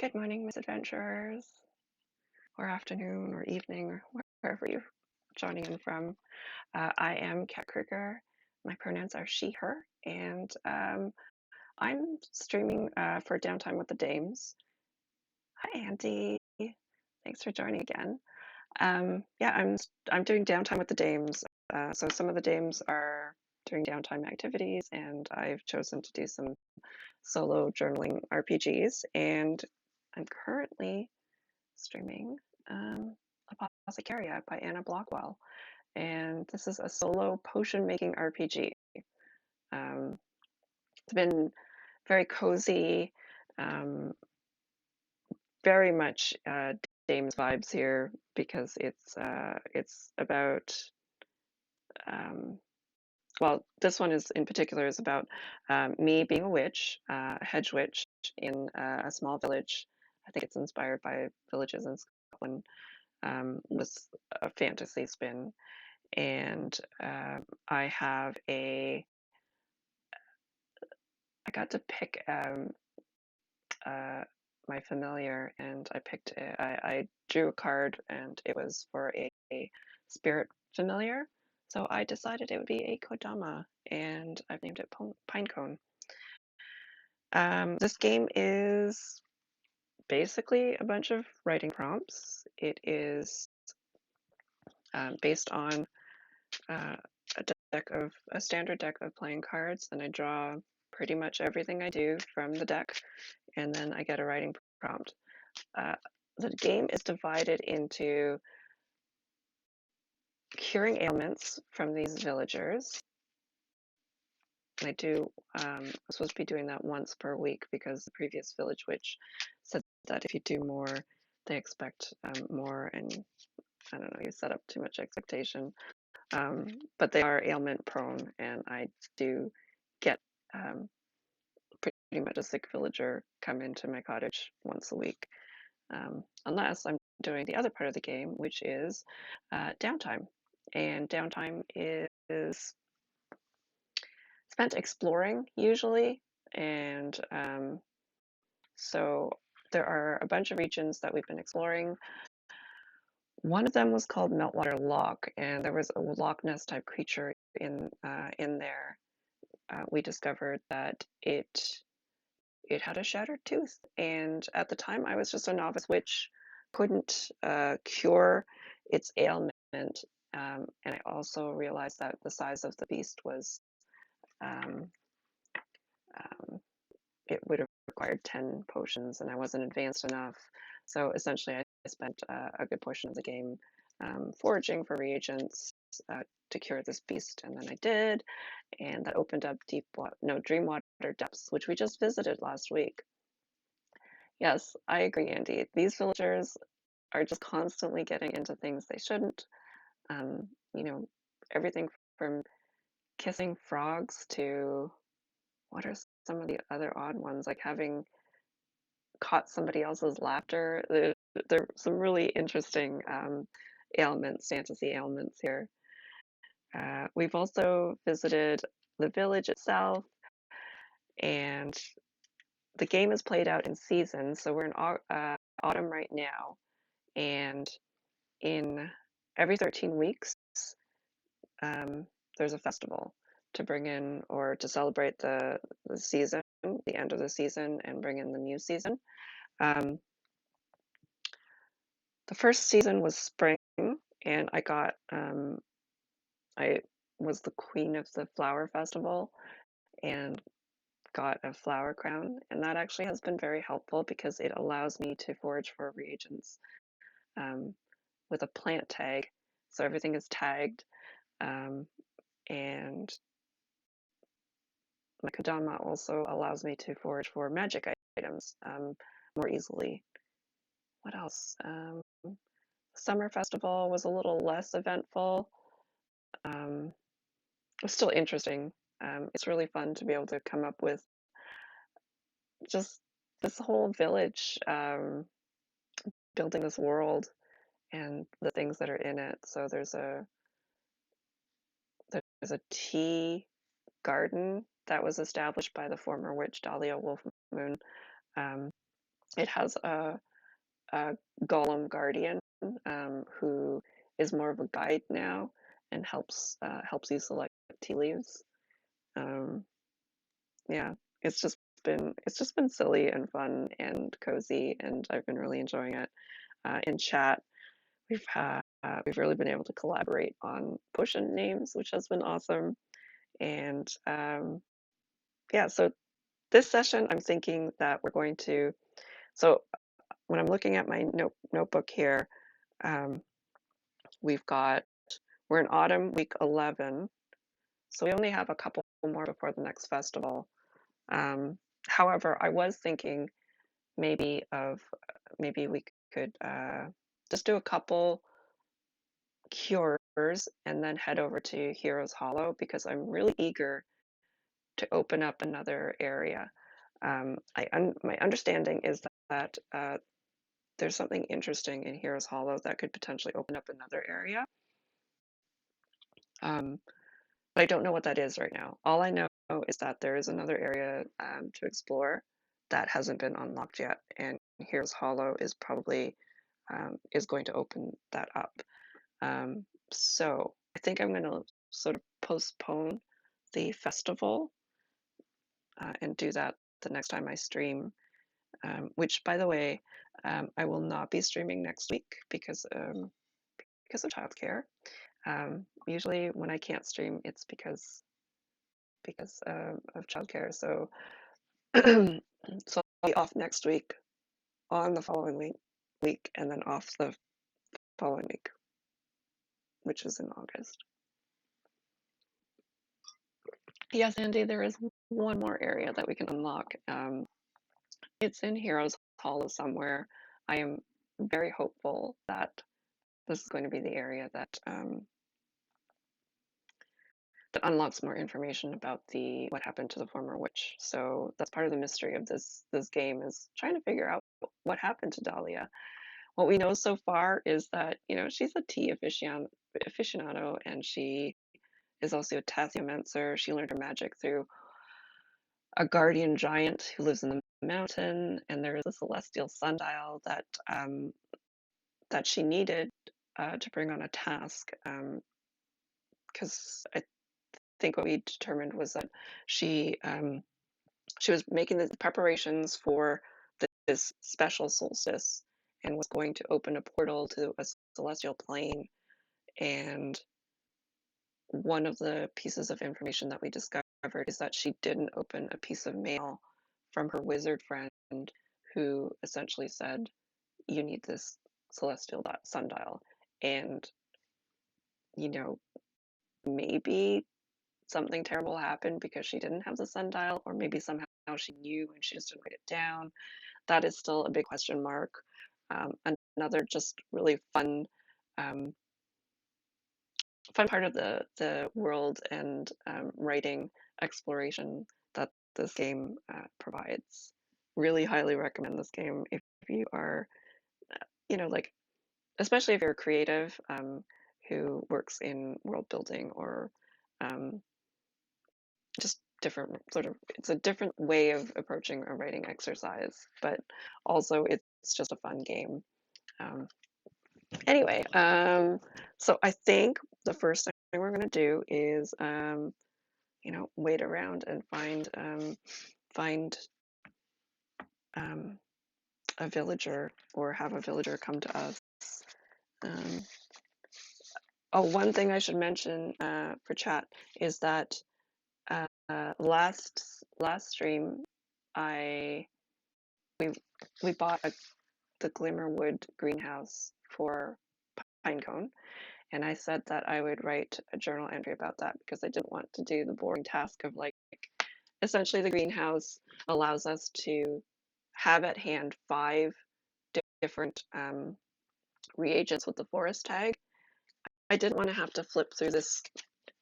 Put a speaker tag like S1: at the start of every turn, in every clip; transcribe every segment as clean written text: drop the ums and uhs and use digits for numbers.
S1: Good morning, Miss Adventurers, or afternoon, or evening, or wherever you're joining in from. I am Kat Kruger. My pronouns are she, her, and I'm streaming for Downtime with the Dames. Hi, Andy. Thanks for joining again. Yeah, I'm doing Downtime with the Dames. So some of the Dames are doing downtime activities, and I've chosen to do some solo journaling RPGs, and I'm currently streaming um, Apothecaria by Anna Blackwell. And this is a solo potion making RPG. It's been very cozy, um, very much Dame's vibes here because it's about um, well, this one is in particular is about me being a witch, a hedge witch in a small village. I think it's inspired by villages in Scotland with a fantasy spin. And I have I got to pick uh, my familiar, and I drew a card, and it was for a spirit familiar. So I decided it would be a Kodama, and I've named it Pinecone. This game is basically a bunch of writing prompts. It is based on uh, a standard deck of playing cards, and I draw pretty much everything I do from the deck, and then I get a writing prompt. Uh, the game is divided into curing ailments from these villagers. And I'm supposed to be doing that once per week because the previous village witch said that if you do more, they expect more, and I don't know, you set up too much expectation. But they are ailment prone, and I do get um, pretty much a sick villager come into my cottage once a week, unless I'm doing the other part of the game, which is downtime. And downtime is spent exploring usually, and so there are a bunch of regions that we've been exploring. One of them was called Meltwater Loch, and there was a Loch Ness type creature in there. We discovered that it had a shattered tooth, and at the time I was just a novice witch, couldn't cure its ailment, and I also realized that the size of the beast was um, um, it would have required 10 potions, and I wasn't advanced enough. So essentially, I spent a good portion of the game foraging for reagents to cure this beast, and then I did, and that opened up Dreamwater Depths, which we just visited last week. Yes, I agree, Andy. These villagers are just constantly getting into things they shouldn't. Um, you know, everything from kissing frogs to what are some of the other odd ones, like having caught somebody else's laughter. There are some really interesting fantasy ailments here. We've also visited the village itself, and the game is played out in seasons. So we're in autumn right now, and in every 13 weeks, um, there's a festival to bring in or to celebrate the season, the end of the season, and bring in the new season. Um, the first season was spring, and I was the queen of the flower festival and got a flower crown, and that actually has been very helpful because it allows me to forage for reagents um, with a plant tag. So everything is tagged, um, and my Kodama also allows me to forage for magic items more easily. What else? Summer festival was a little less eventful. It was still interesting. It's really fun to be able to come up with just this whole village, building this world and the things that are in it. So there's a tea garden that was established by the former witch Dahlia Wolfmoon, um, It has a golem guardian who is more of a guide now and helps you select tea leaves. Um, yeah, it's just been silly and fun and cozy, and I've been really enjoying it. In chat, we've really been able to collaborate on potion names, which has been awesome. And yeah, so this session, I'm thinking that we're going to. So when I'm looking at my notebook here, um, we've got we're in autumn week 11, so we only have a couple more before the next festival. Um, However, I was thinking maybe we could just do a couple cures and then head over to Heroes Hollow because I'm really eager to open up another area. My understanding is that there's something interesting in Heroes Hollow that could potentially open up another area. Um, but I don't know what that is right now. All I know is that there is another area to explore that hasn't been unlocked yet, and Heroes Hollow is probably is going to open that up. Um, so I think I'm going to sort of postpone the festival and do that the next time I stream. Which, by the way, I will not be streaming next week because of childcare. Usually, when I can't stream, it's because of childcare. So, so I'll be off next week, on the following week, and then off the following week, which is in August. Yes, Andy, there is one more area that we can unlock. It's in Heroes Hollow somewhere. I am very hopeful that this is going to be the area that unlocks more information about the what happened to the former witch. So that's part of the mystery of this game is trying to figure out what happened to Dahlia. What we know so far is that she's a tea aficionado, and she is also a Tathiomancer. She learned her magic through a guardian giant who lives in the mountain, and there is a celestial sundial that she needed to bring on a task. Because I think what we determined was that she she was making the preparations for this special solstice and was going to open a portal to a celestial plane. And one of the pieces of information that we discovered is that she didn't open a piece of mail from her wizard friend who essentially said, "You need this celestial sundial." And, you know, maybe something terrible happened because she didn't have the sundial, or maybe somehow she knew and she just didn't write it down. That is still a big question mark. Another just really um, fun part of the world and writing exploration that this game provides. Really highly recommend this game if you are, like, especially if you're a creative who works in world building or um, just different sort of. It's a different way of approaching a writing exercise, but also it's just a fun game. Um, anyway, so I think the first thing we're going to do is wait around and find um, a villager or have a villager come to us. Um, oh, one thing I should mention for chat is that last stream, I we bought the Glimmerwood greenhouse for Pinecone, and I said that I would write a journal entry about that because I didn't want to do the boring task of, like, essentially the greenhouse allows us to have at hand 5 different reagents with the forest tag. I didn't want to have to flip through this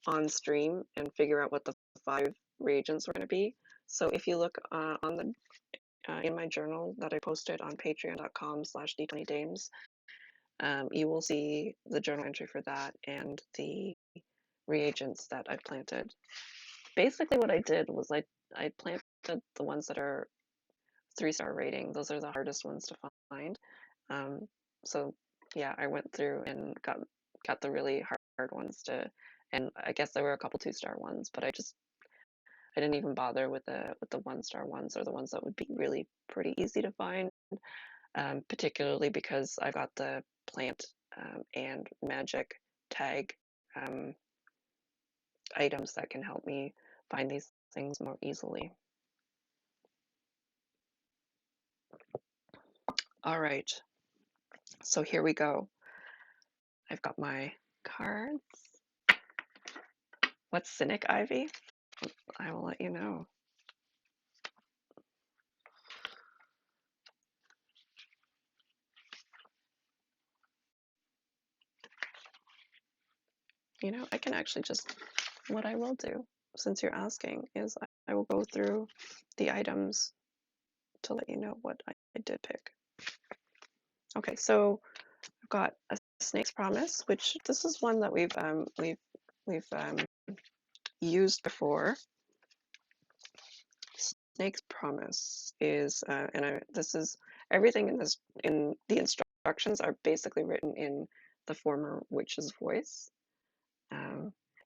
S1: on stream and figure out what the 5 reagents were going to be. So if you look on the in my journal that I posted on patreon.com/d20dames, you will see the journal entry for that and the reagents that I planted. Basically, what I did was I planted the ones that are 3-star rating. Those are the hardest ones to find. So yeah, I went through and got the really hard ones and I guess there were a couple 2-star ones, but I didn't even bother with the 1-star ones or the ones that would be really pretty easy to find, particularly because I got the plant and magic tag um, items that can help me find these things more easily. All right, so here we go. I've got my cards. What's Cynic Ivy? I will let you know. You know, I can actually just, what I will do, since you're asking, is I will go through the items to let you know what I did pick. Okay, so I've got a Snake's Promise, which this is one that we've used before. Snake's Promise is, this is everything in the instructions are basically written in the former witch's voice.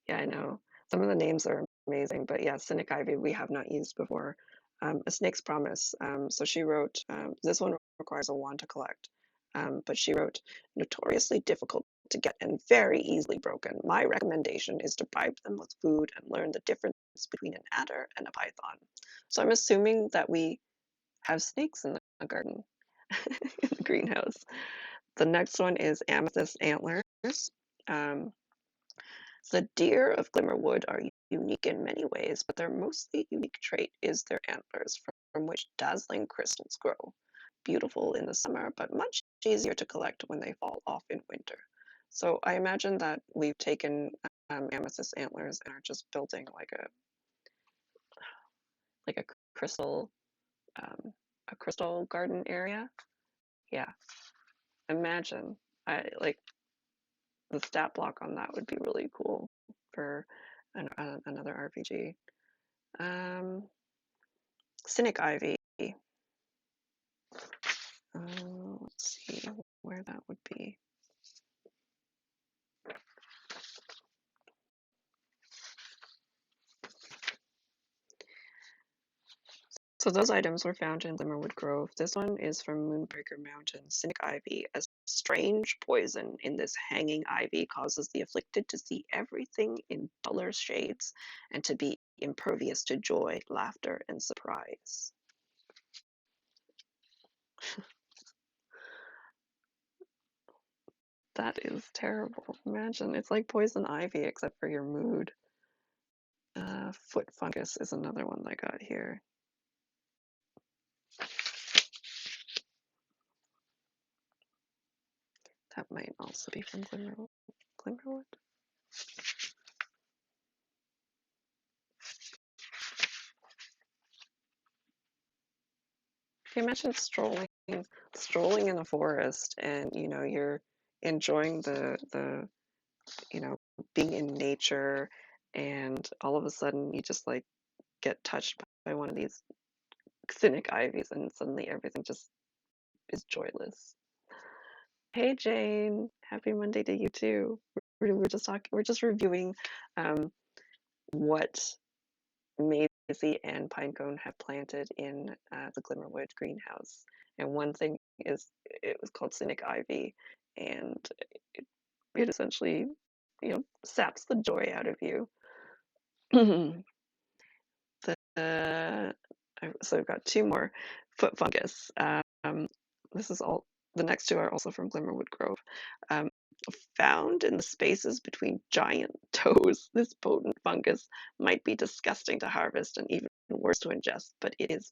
S1: Yeah, I know some of the names are amazing, but yeah, Cynic Ivy we have not used before. A Snake's Promise. So she wrote, this one requires a wand to collect, but she wrote, notoriously difficult to get and very easily broken. My recommendation is to bribe them with food and learn the difference between an adder and a python. So I'm assuming that we have snakes in the garden, in the greenhouse. The next one is Amethyst Antlers. Um, the deer of Glimmerwood are unique in many ways, but their mostly unique trait is their antlers, from which dazzling crystals grow. Beautiful in the summer, but much easier to collect when they fall off in winter. So I imagine that we've taken amethyst antlers and are just building like um, a crystal garden area. Yeah, imagine. I like the stat block on that would be really cool for another RPG. Cynic Ivy. Let's see where that would be. So those items were found in Glimmerwood Grove. This one is from Moonbreaker Mountain. Cynic Ivy. A strange poison in this hanging ivy causes the afflicted to see everything in duller shades and to be impervious to joy, laughter, and surprise. That is terrible. Imagine, it's like poison ivy except for your mood. Foot fungus is another one I got here. That might also be from Glimmerwood. Glimmerwood? Can you imagine strolling in a forest and you're enjoying the being in nature and all of a sudden you just like get touched by one of these cynic ivies and suddenly everything just is joyless. Hey Jane, happy Monday to you too. We're just reviewing um, what Maisie and Pinecone have planted in the Glimmerwood greenhouse. And one thing is, it was called Cynic Ivy, and it essentially, saps the joy out of you. So I've got two more. Foot fungus. This is all. The next two are also from Glimmerwood Grove. Um, Found in the spaces between giant toes, this potent fungus might be disgusting to harvest and even worse to ingest, but it is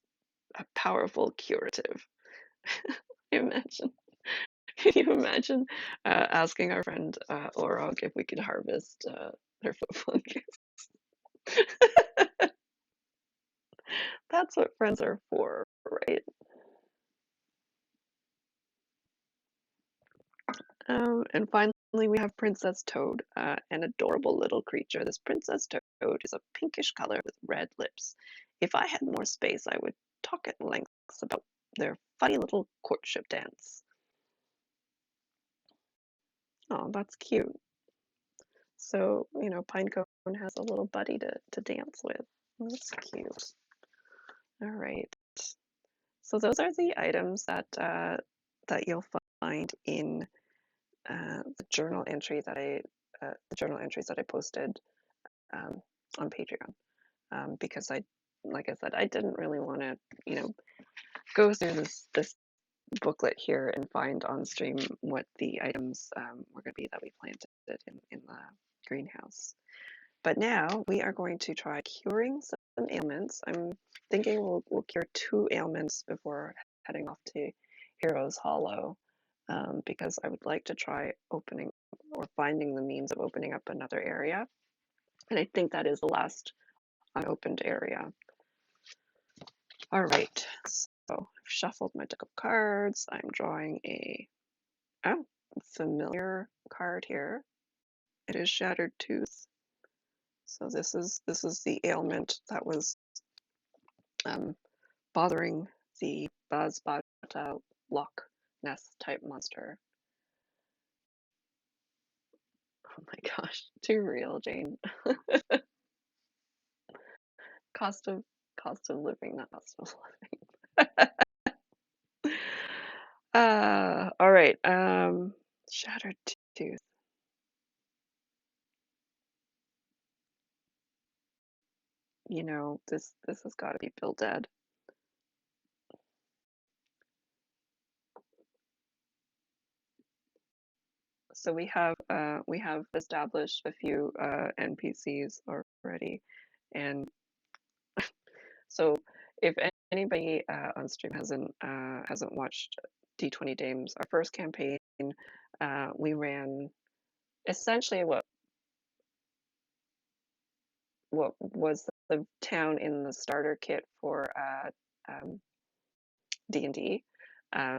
S1: a powerful curative. Imagine, can you imagine asking our friend Orog if we could harvest their foot fungus? That's what friends are for, right? And finally, we have Princess Toad, an adorable little creature. This Princess Toad is a pinkish color with red lips. If I had more space, I would talk at length talks about their funny little courtship dance. Oh, that's cute. So, Pinecone has a little buddy to dance with. That's cute. All right. So those are the items that you'll find in the journal entry that the journal entries that I posted um, on Patreon. Because like I said, I didn't really want to, go through this booklet here and find on stream what the items were going to be that we planted in the greenhouse. But now we are going to try curing some ailments. I'm thinking we'll cure 2 ailments before heading off to Heroes Hollow, because I would like to try opening or finding the means of opening up another area. And I think that is the last unopened area. All right, so I've shuffled my deck of cards. I'm drawing a familiar card here. It is Shattered Tooth. So this is the ailment that was bothering the Buzzbot Loch Ness type monster. Oh my gosh, too real, Jane. cost of living, not cost of living. All right. Shattered Tooth. This has got to be Bildad. So we have established a few NPCs already, and so if anybody on stream hasn't watched D20 Dames, our first campaign, we ran essentially what was the town in the starter kit for D&D.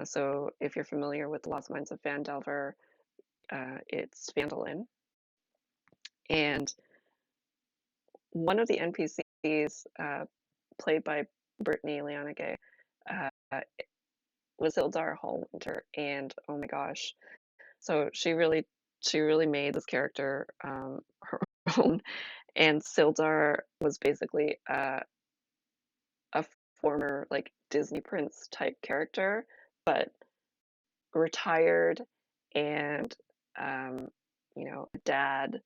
S1: So if you're familiar with the Lost Mines of Phandelver, it's Phandalin, and one of the NPCs played by Brittany Leonage was Ildar Hallwinter, and oh my gosh, so she really made this character her own. And Sildar was basically a former like Disney prince type character, but retired and a dad,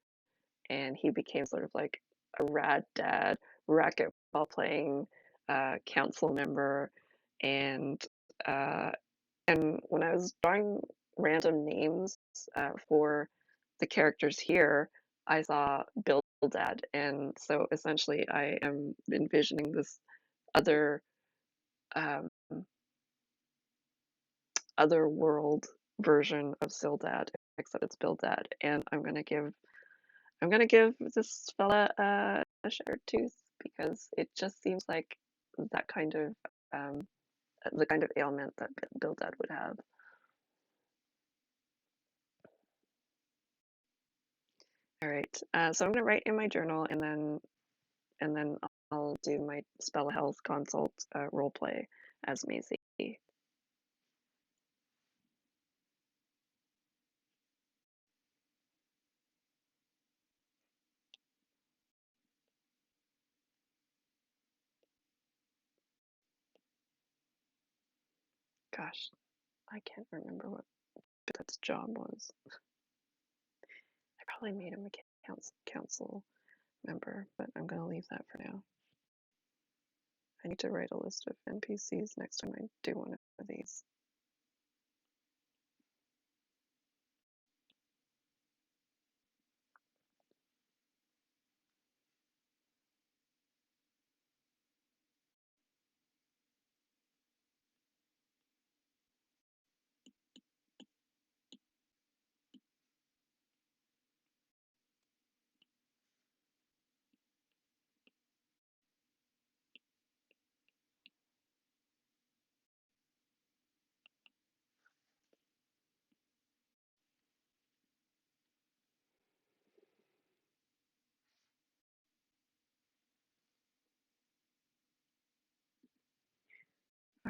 S1: and he became sort of like a rad dad, racquetball playing council member, and uh, and when I was drawing random names for the characters here, I saw Bildad, and so essentially I am envisioning this other um, other world version of Sildad, except it's Bildad, and I'm gonna give this fella a shattered tooth because it just seems like that kind of um, the kind of ailment that Bildad would have. All right, so I'm gonna write in my journal, and then I'll do my spell health consult role play as Maisie. Gosh, I can't remember what Bildad's job was. I probably made him a council member, but I'm gonna leave that for now. I need to write a list of NPCs next time I do one of these.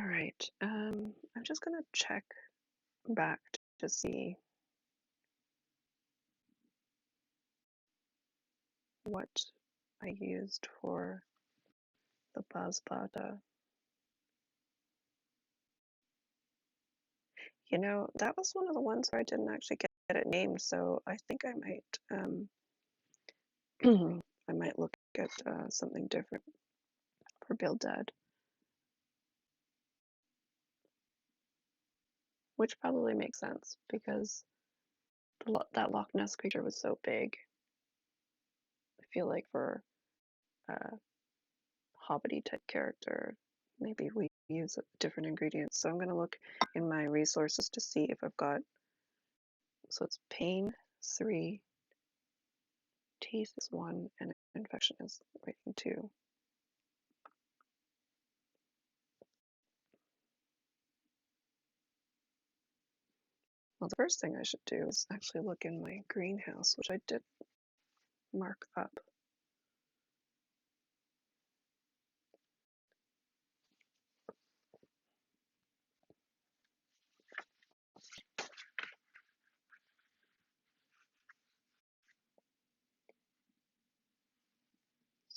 S1: right. I'm just gonna check back to see what I used for the Basbata. You know, that was one of the ones where I didn't actually get it named, so I think I might I might look at something different for Bildad, which probably makes sense because that Loch Ness creature was so big. I feel like for a hobbity type character, maybe we use different ingredients. So I'm going to look in my resources to see if I've got, so it's pain 3, teeth is 1, and infection is rating 2. Well, the first thing I should do is actually look in my greenhouse, which I did mark up.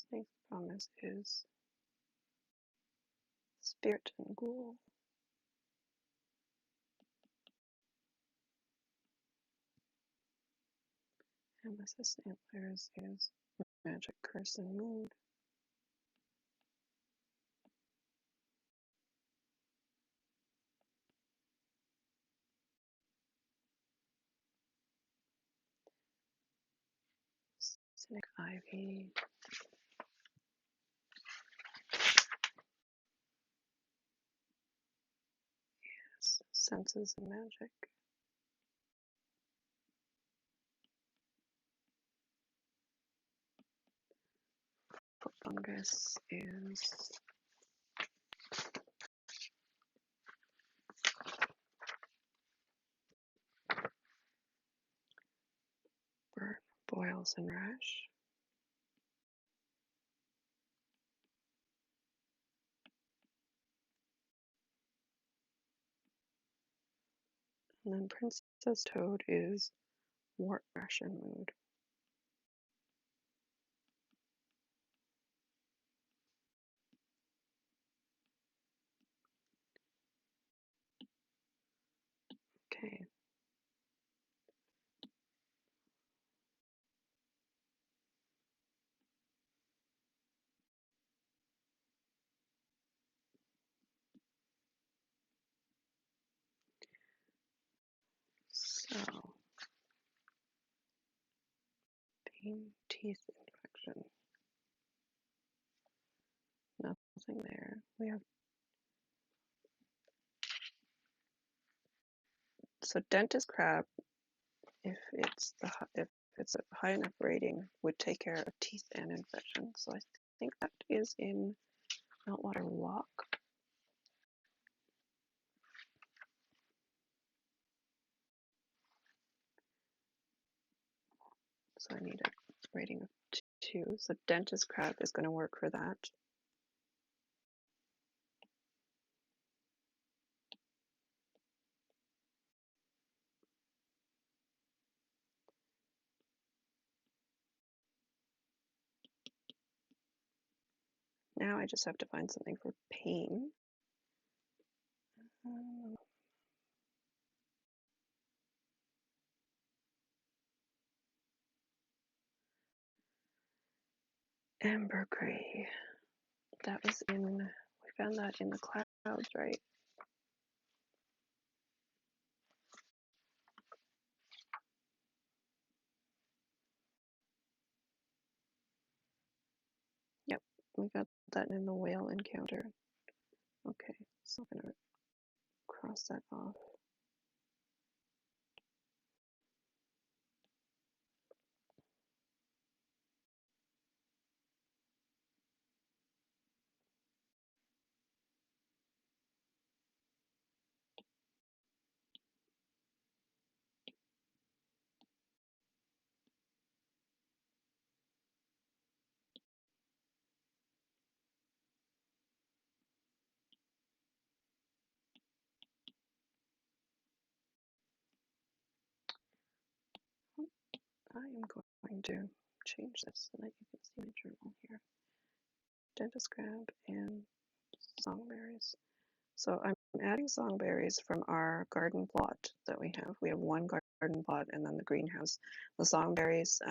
S1: Snake's promise is spirit and ghoul. Nemesis antlers is magic, curse, and mood. Cynic ivy. Yes, senses and magic. Foot fungus is burn, boils, and rash. And then Princess Toad is wart, rash, and mood. Okay. So, pain, teeth infection. Nothing there. We have so dentist crab. If it's a high enough rating, would take care of teeth and infection. So I think that is in Meltwater Lock. So I need a rating of 2. So dentist crab is going to work for that. Now I just have to find something for pain. Amber gray. That was we found that in the clouds, right? Yep, we got that in the whale encounter. Okay, so I'm gonna cross that off. I am going to change this so that you can see my journal here. Dentist crab and songberries. So I'm adding songberries from our garden plot that we have. We have one garden plot and then the greenhouse. The songberries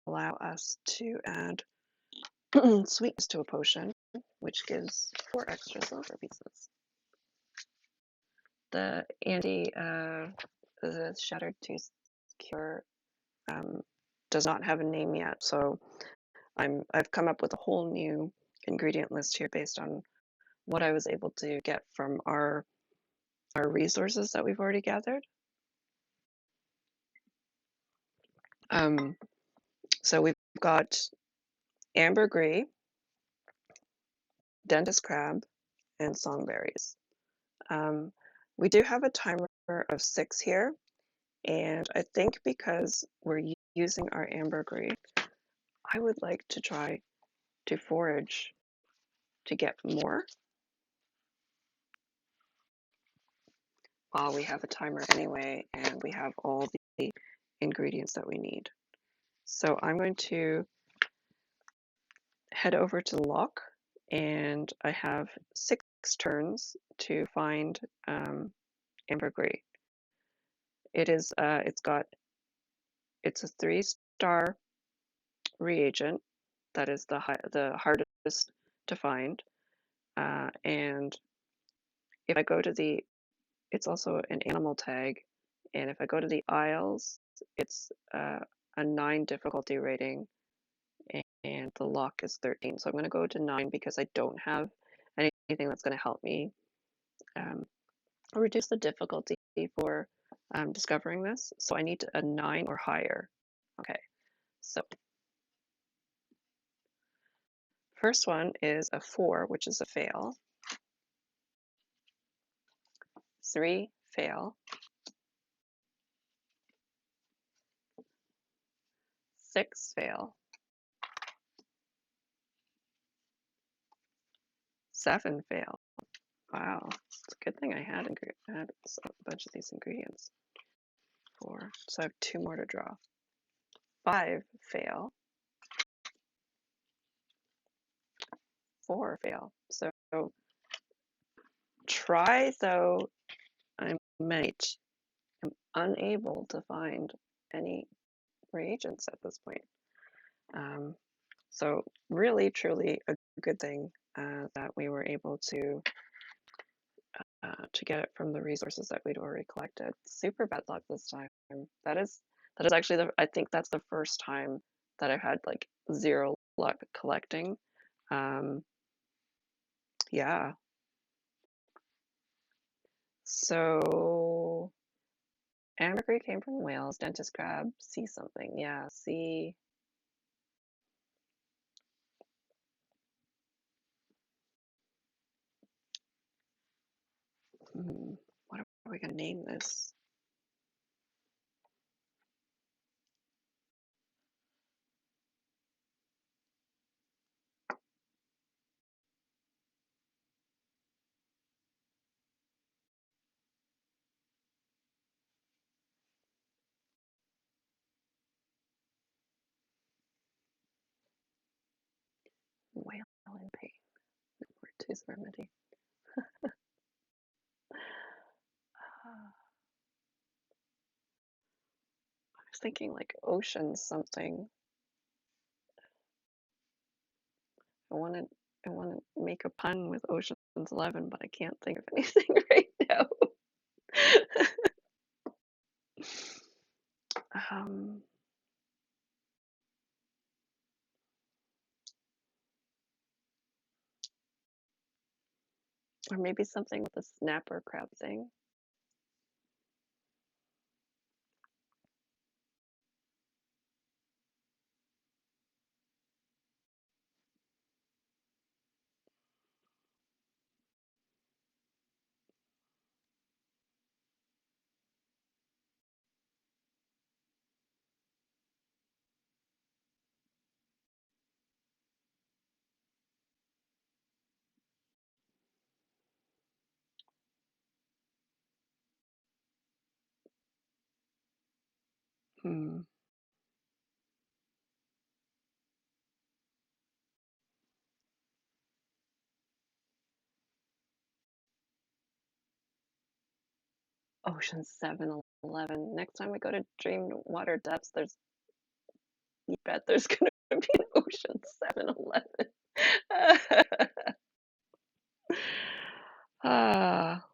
S1: allow us to add sweetness to a potion, which gives 4 extra silver pieces. The the Shattered Tooth Cure does not have a name yet, so I've come up with a whole new ingredient list here based on what I was able to get from our resources that we've already gathered. So we've got ambergris, dentist crab, and songberries. We do have a timer of 6 here, and I think because we're using our ambergris, I would like to try to forage to get more while we have a timer anyway, and we have all the ingredients that we need. So I'm going to head over to the lock, and I have 6 turns to find ambergris. It's a 3-star reagent that is the hardest to find, and if I go to it's also an animal tag, and if I go to the Isles, it's a 9 difficulty rating, and the lock is 13. So I'm going to go to 9 because I don't have anything that's going to help me reduce the difficulty for discovering this. So I need a 9 or higher. Okay, so first one is a 4, which is a fail. 3, fail. 6, fail. 7, fail. Wow, it's a good thing I had a bunch of these ingredients. 4, so I have 2 more to draw. 5, fail. 4, fail. So try though I might, am unable to find any reagents at this point. So really, truly a good thing that we were able to get it from the resources that we'd already collected. Super bad luck this time. That is actually I think that's the first time that I've had like 0 luck collecting. Yeah. So ambergris came from Wales, dentist crab, see something. Yeah, see. What are we gonna name this? Whale in pain. Or tooth remedy. I was thinking like ocean something. I want to make a pun with Ocean's 11, but I can't think of anything right now. um, or maybe something with the snapper crab thing. Hmm. Ocean 7-Eleven. Next time we go to Dream Water Depths, you bet there's gonna be an Ocean 7-Eleven. Ah,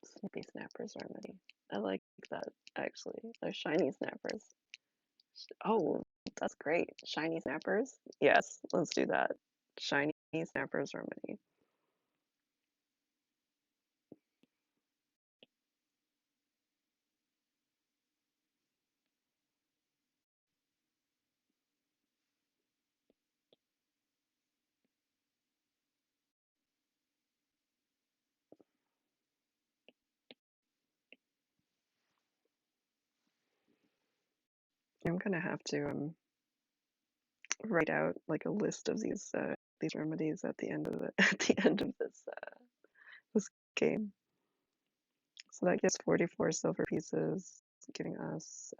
S1: Snippy Snappers Remedy. I like that, actually. They're shiny snappers. Oh, that's great. Shiny snappers? Yes, let's do that. Shiny snappers remedy. I'm gonna have to write out like a list of these remedies at the end of at the end of this game. So that gives 44 silver pieces, giving us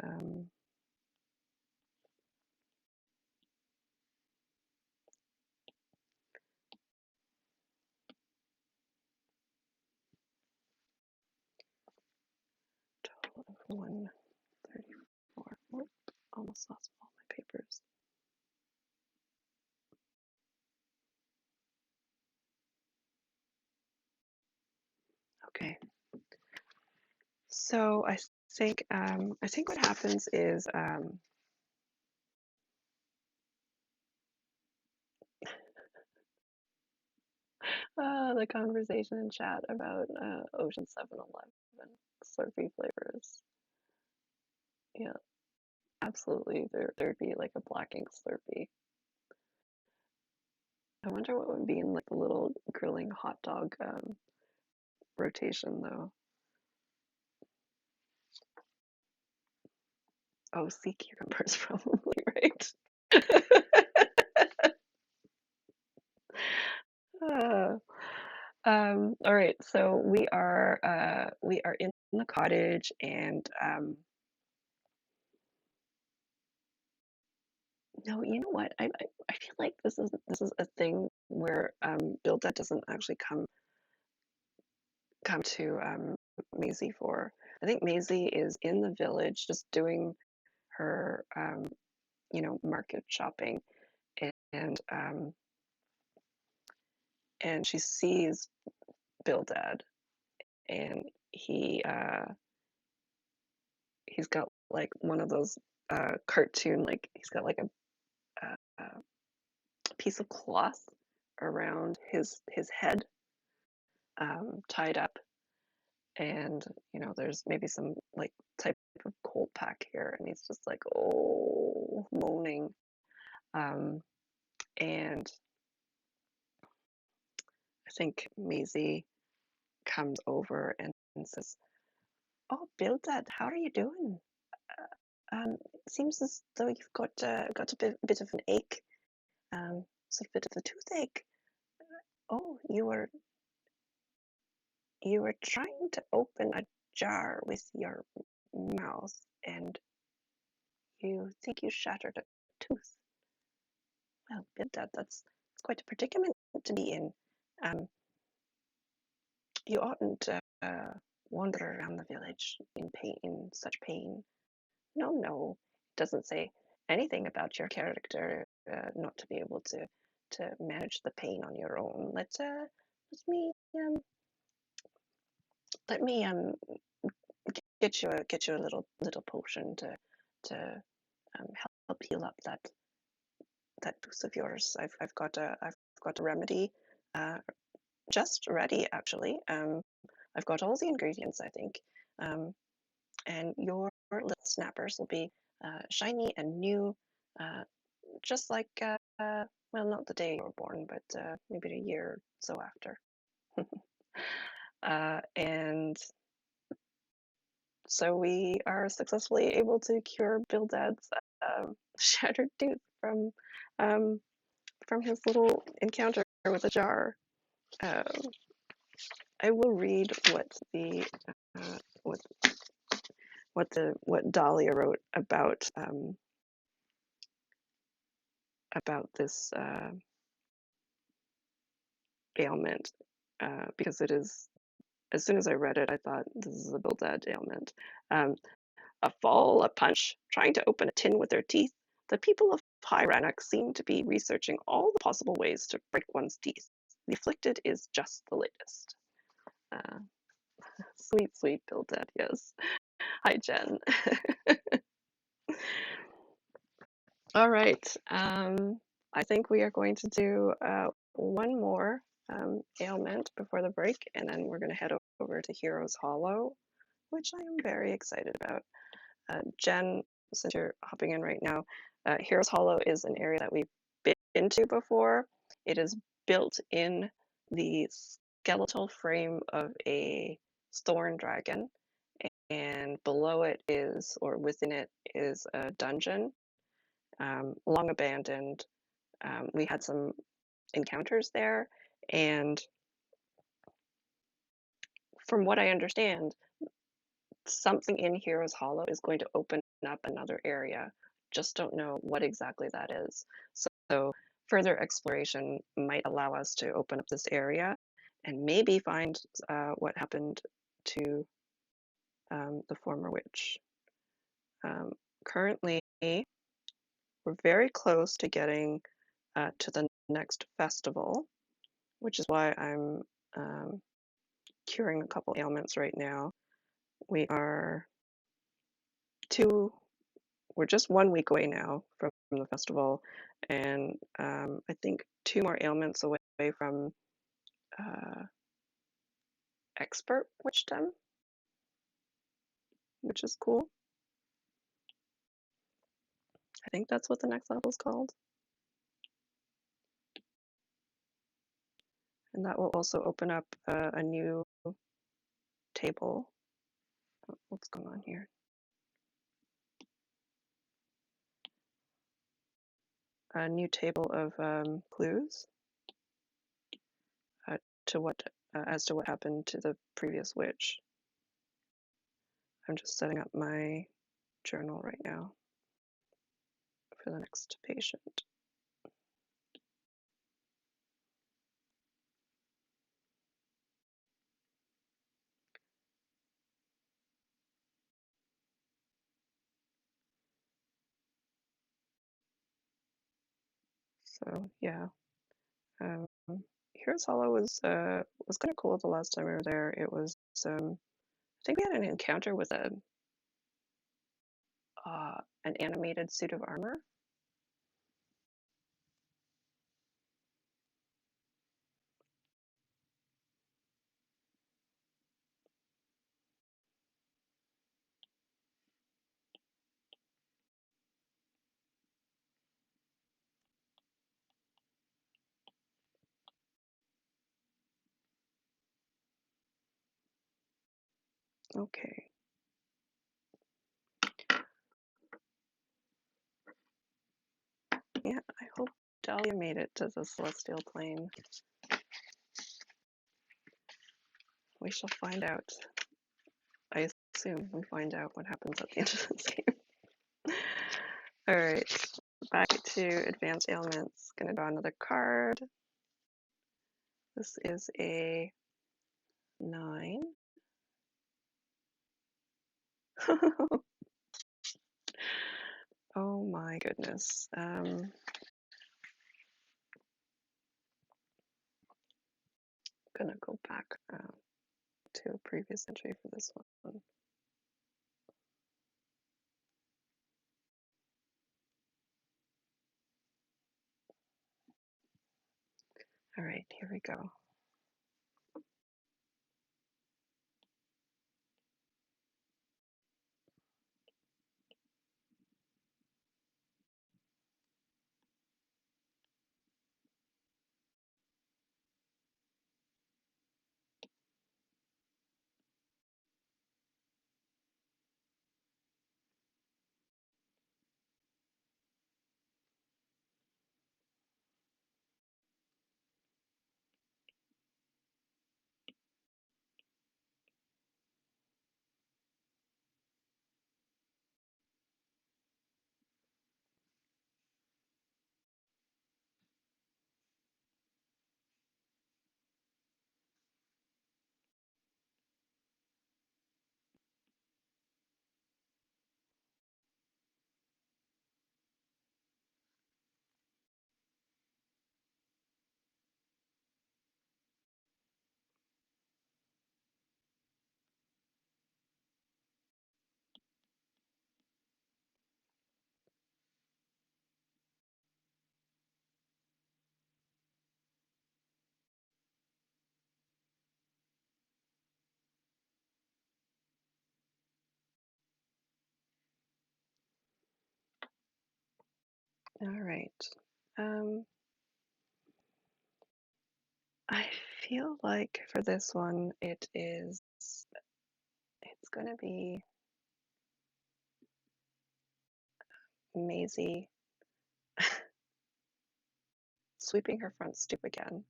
S1: 134. Oh, almost lost all my papers. Okay. So I think what happens is the conversation in chat about Ocean 7-Eleven Slurpee flavors. Yeah, absolutely. There'd be like a black ink Slurpee. I wonder what would be in like the little grilling hot dog rotation though. Oh, sea cucumbers probably, right? Uh, all right, so we are in the cottage, and no, you know what? I feel like this is a thing where Bildad doesn't actually come to Maisie for. I think Maisie is in the village just doing her market shopping, and and she sees Bildad, and he's got like one of those cartoon, like he's got like a piece of cloth around his head, tied up, and there's maybe some like type of cold pack here, and he's just like, oh, moaning, um, and I think Maisie comes over and says, "Oh, Bildad, how are you doing? It seems as though you've got a bit of an ache, sort of bit of a toothache. Oh, you were trying to open a jar with your mouth, and you think you shattered a tooth. Well, that's quite a predicament to be in. Um, you oughtn't wander around the village in pain, in such pain. No, no, it doesn't say anything about your character not to be able to manage the pain on your own. Let me let me get you a little potion to help heal up that tooth of yours. I've got a remedy just ready, actually. I've got all the ingredients, I think, and your little snappers will be shiny and new, uh, just like well, not the day you were born, but maybe a year or so after. And so we are successfully able to cure Bildad's shattered tooth um, from his little encounter with a jar. Um, I will read what what Dahlia wrote about this ailment, because it is, as soon as I read it, I thought this is a Bildad ailment. A fall, a punch, trying to open a tin with their teeth. The people of High Rannoch seem to be researching all the possible ways to break one's teeth. The afflicted is just the latest. Uh, Sweet, sweet Bildad, yes. Hi, Jen. All right. I think we are going to do one more ailment before the break, and then we're going to head over to Heroes Hollow, which I am very excited about. Jen, since you're hopping in right now, Heroes Hollow is an area that we've been to before. It is built in the skeletal frame of a thorn dragon, and below it is, or within it, is a dungeon, long abandoned. We had some encounters there, and from what I understand, something in Heroes Hollow is going to open up another area. Just don't know what exactly that is. So further exploration might allow us to open up this area and maybe find what happened to the former witch. Currently, we're very close to getting to the next festival, which is why I'm curing a couple ailments right now. We're just 1 week away now from the festival, and I think 2 more ailments away from expert witchdom, which is cool. I think that's what the next level is called. And that will also open up a new table. Oh, what's going on here? A new table of clues to what as to what happened to the previous witch. I'm just setting up my journal right now for the next patient. So yeah, Heroes Hollow was kind of cool the last time we were there. It was I think we had an encounter with an animated suit of armor. Okay. Yeah, I hope Dahlia made it to the Celestial Plane. We shall find out. I assume we find out what happens at the end of this game. All right, back to advanced ailments. Gonna draw another card. This is a 9. Oh my goodness. Gonna go back to a previous entry for this one. All right, here we go. right. Um, I feel like for this one, it's gonna be Maisie sweeping her front stoop again.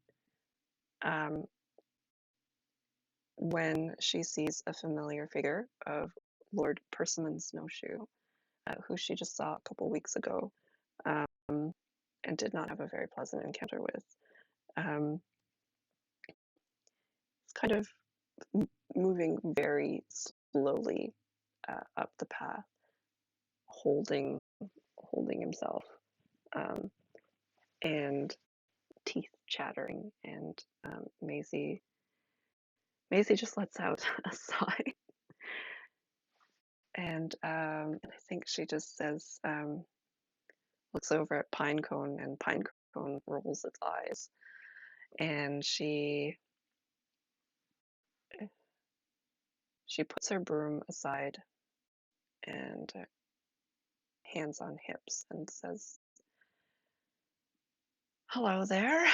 S1: Um, when she sees a familiar figure of Lord Persimmon Snowshoe, who she just saw a couple weeks ago, um, and did not have a very pleasant encounter with. Um, it's kind of moving very slowly up the path, holding himself, um, and teeth chattering, and Maisie just lets out a sigh, and I think she just says, looks over at Pinecone, and Pinecone rolls its eyes, and she puts her broom aside and hands on hips and says, "Hello there.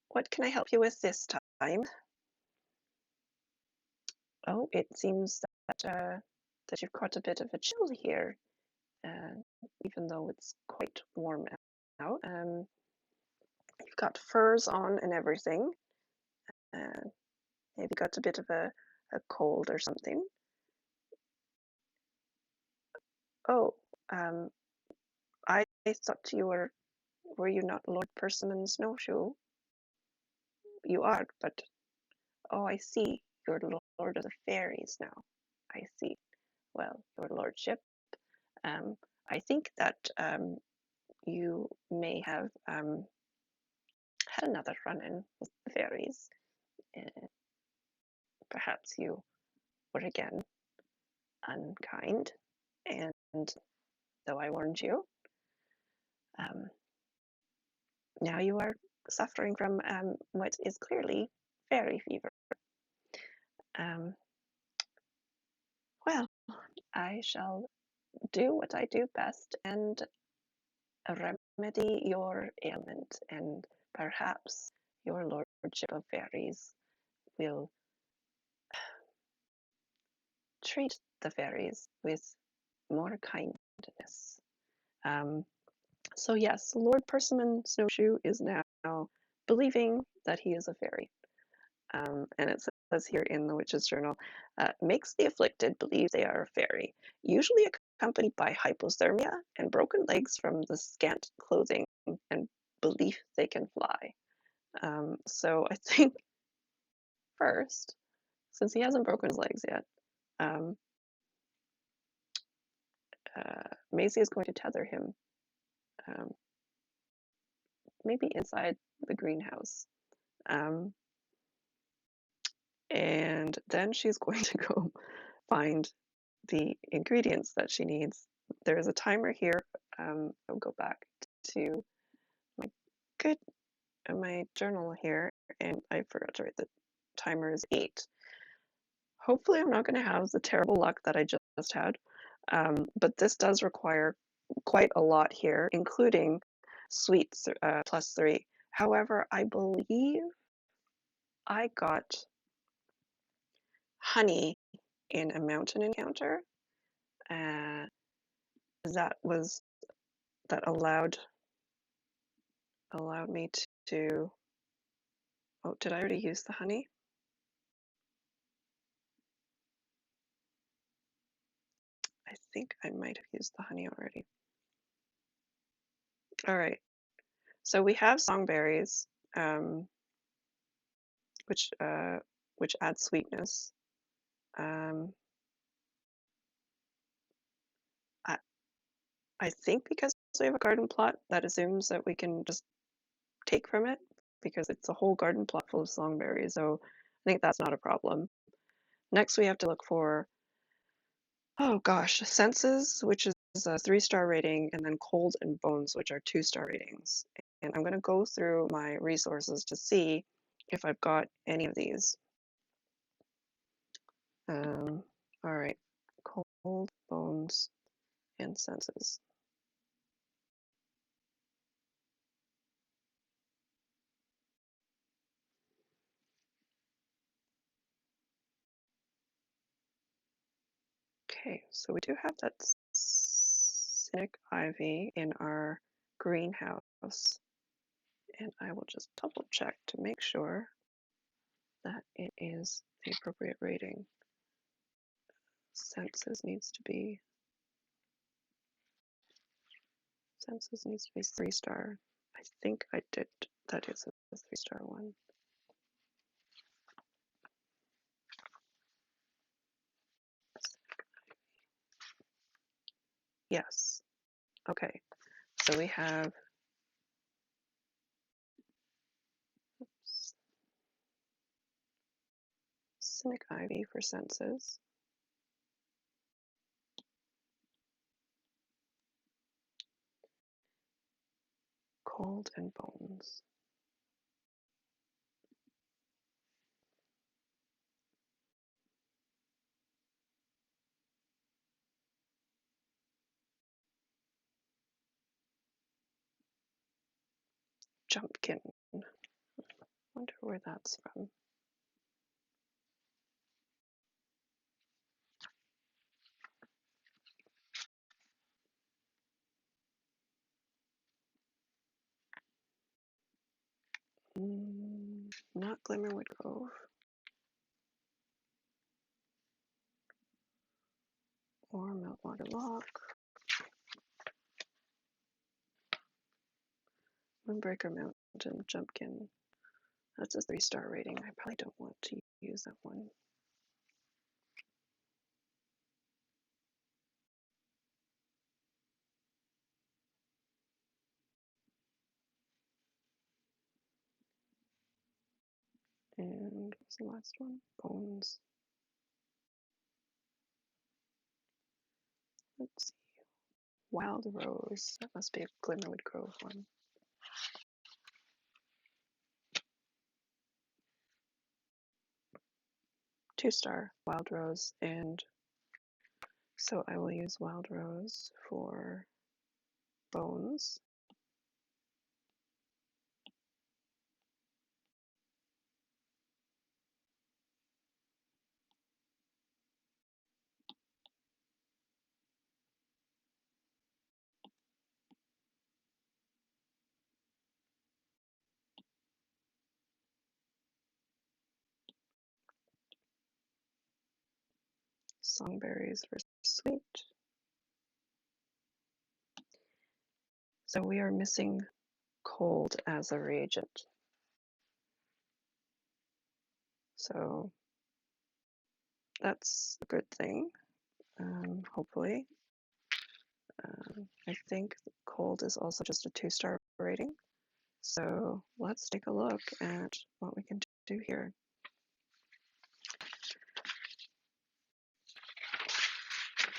S1: What can I help you with this time?" "Oh, it seems that you've caught a bit of a chill here, uh, even though it's quite warm out. You've got furs on and everything. Uh, maybe got a bit of a cold or something." "Oh, um, I thought were you not Lord Persimmon Snowshoe?" "You are, but oh, I see. You're the Lord of the Fairies now. I see. Well, your lordship, um, I think that you may have had another run-in with the fairies. Uh, Perhaps you were again unkind, and though I warned you, um, now you are suffering from what is clearly fairy fever. Um, well, I shall do what I do best and remedy your ailment, and perhaps your lordship of fairies will treat the fairies with more kindness." Um, so yes, Lord Persimmon Snowshoe is now believing that he is a fairy. And it says here in the Witch's Journal, makes the afflicted believe they are a fairy, usually accompanied by hypothermia and broken legs from the scant clothing and belief they can fly. So I think first, since he hasn't broken his legs yet, um, Maisie is going to tether him, um, maybe inside the greenhouse. Um, and then she's going to go find the ingredients that she needs. There is a timer here. I'll go back to my good my journal here, and I forgot to write the timer is 8. Hopefully, I'm not going to have the terrible luck that I just had, but this does require quite a lot here, including sweets +3. However, I believe I got honey in a mountain encounter. Uh, that was that allowed me to. Oh, did I already use the honey? I think I might have used the honey already. All right. So we have songberries, um, which uh, which add sweetness. Um, I I think because we have a garden plot, that assumes that we can just take from it because it's a whole garden plot full of songberries. So I think that's not a problem. Next, we have to look for, oh gosh, senses, which is a 3-star rating, and then cold and bones, which are 2-star ratings. And I'm going to go through my resources to see if I've got any of these. All right, cold, bones, and senses. Okay, so we do have that cynic ivy in our greenhouse, and I will just double check to make sure that it is the appropriate rating. Census needs to be 3-star. I think I did. That is a 3-star one. Yes. Okay. So we have cynic ivy for senses. Cold and bones. Jumpkin. Wonder where that's from. Not Glimmerwood Grove. Or Meltwater Lock. Moonbreaker Mountain Jumpkin. That's a 3-star rating. I probably don't want to use that one. And what's the last one? Bones. Let's see. Wild Rose. That must be a Glimmerwood Grove one. Two-star Wild Rose, and so I will use Wild Rose for bones. Songberries for sweet. So we are missing cold as a reagent. So that's a good thing, hopefully. I think cold is also just a 2-star rating. So let's take a look at what we can do here.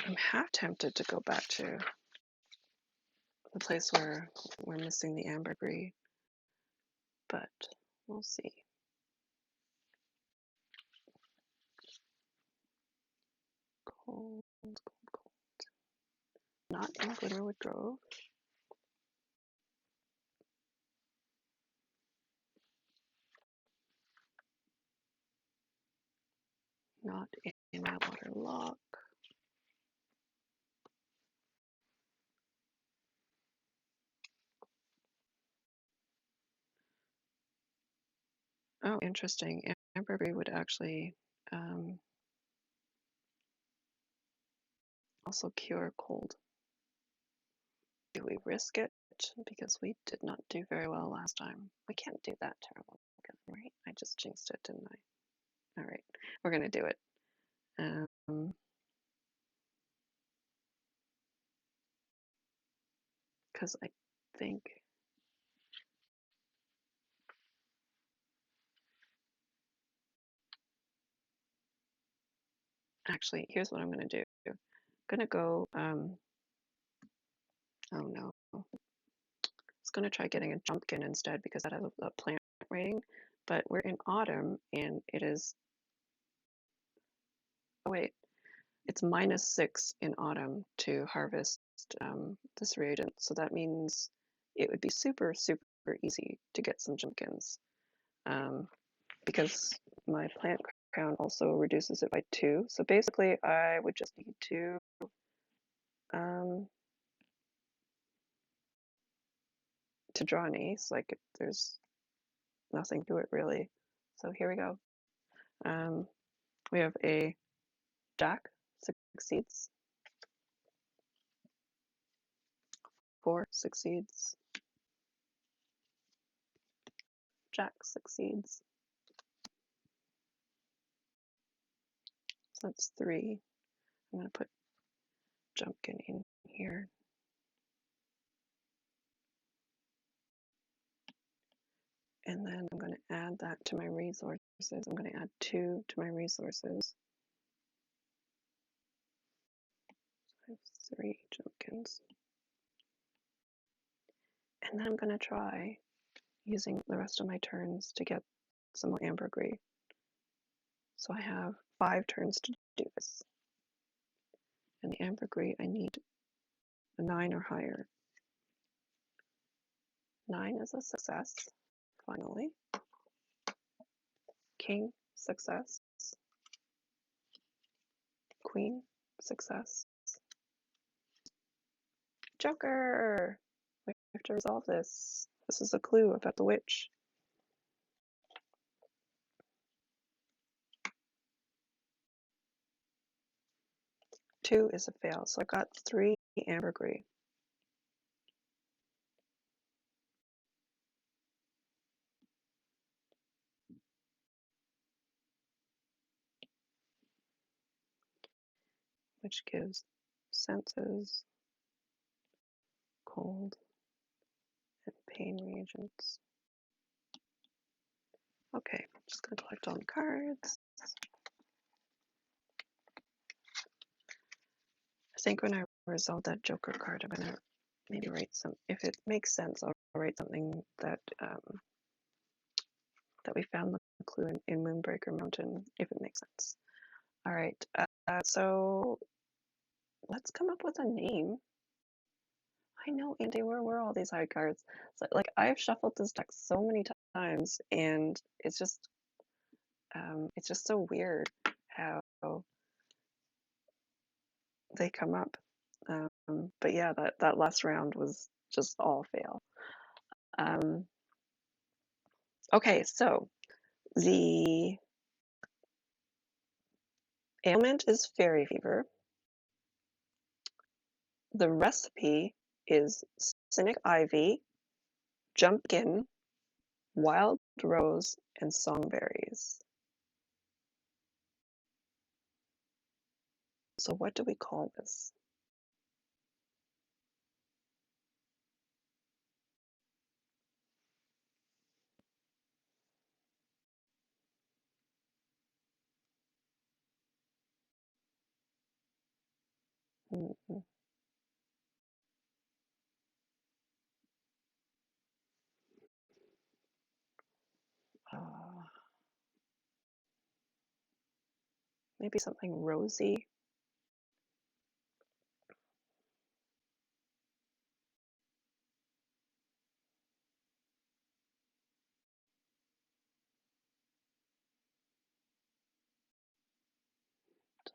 S1: I'm half tempted to go back to the place where we're missing the ambergris, but we'll see. Cold, cold, cold. Not in Glimmerwood Grove. Not in Meltwater Lock. Oh, interesting. Ambergris would actually also cure cold. Do we risk it? Because we did not do very well last time. We can't do that terrible, right? I just jinxed it, didn't I? All right, we're gonna do it. Because I think actually, here's what I'm gonna do. I'm gonna go. Oh no. I was gonna try getting a jumpkin instead because that has a plant rating, but we're in autumn and it is. Oh wait, it's -6 in autumn to harvest this reagent, so that means it would be super easy to get some jumpkins because my plant background also reduces it by 2. So basically I would just need to draw an ace. Like there's nothing to it really. So here we go. We have a jack succeeds, 4 succeeds, jack succeeds. So that's 3. I'm going to put Jumpkin in here. And then I'm going to add that to my resources. I'm going to add 2 to my resources. I have 3 Jumpkins. And then I'm going to try using the rest of my turns to get some more ambergris. So I have 5 turns to do this. And the ambergris, I need a 9 or higher. 9 is a success, finally. King, success. Queen, success. Joker! We have to resolve this. This is a clue about the witch. 2 is a fail, so I got 3 ambergris. Which gives senses, cold, and pain reagents. Okay, just gonna collect all the cards. I think when I resolve that Joker card, I'm gonna maybe write some, if it makes sense, I'll write something that that we found the clue in Moonbreaker Mountain, if it makes sense. All right, so let's come up with a name. I know, Andy, where were all these high cards? So, like, I've shuffled this deck so many times, and it's just so weird how they come up. But yeah, that last round was just all fail. Okay, so the ailment is fairy fever. The recipe is cynic ivy, jumpkin, wild rose, and songberries. So what do we call this? Mm-hmm. Maybe something rosy.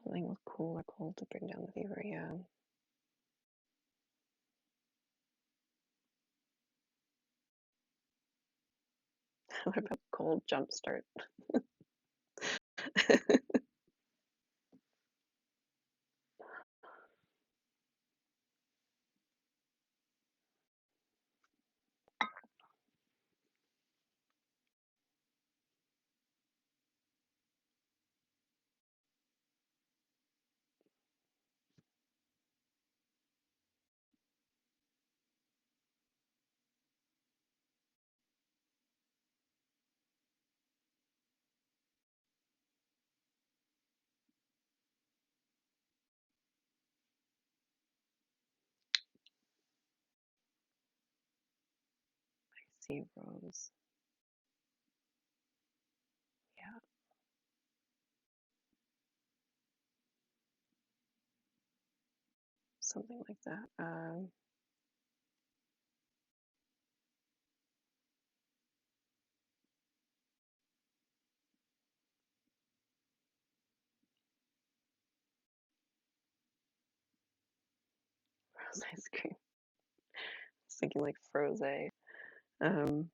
S1: Something with cool or cold to bring down the fever, yeah. What about cold jumpstart? See rose. Yeah. Something like that. froze ice cream. I was thinking like froze. Um,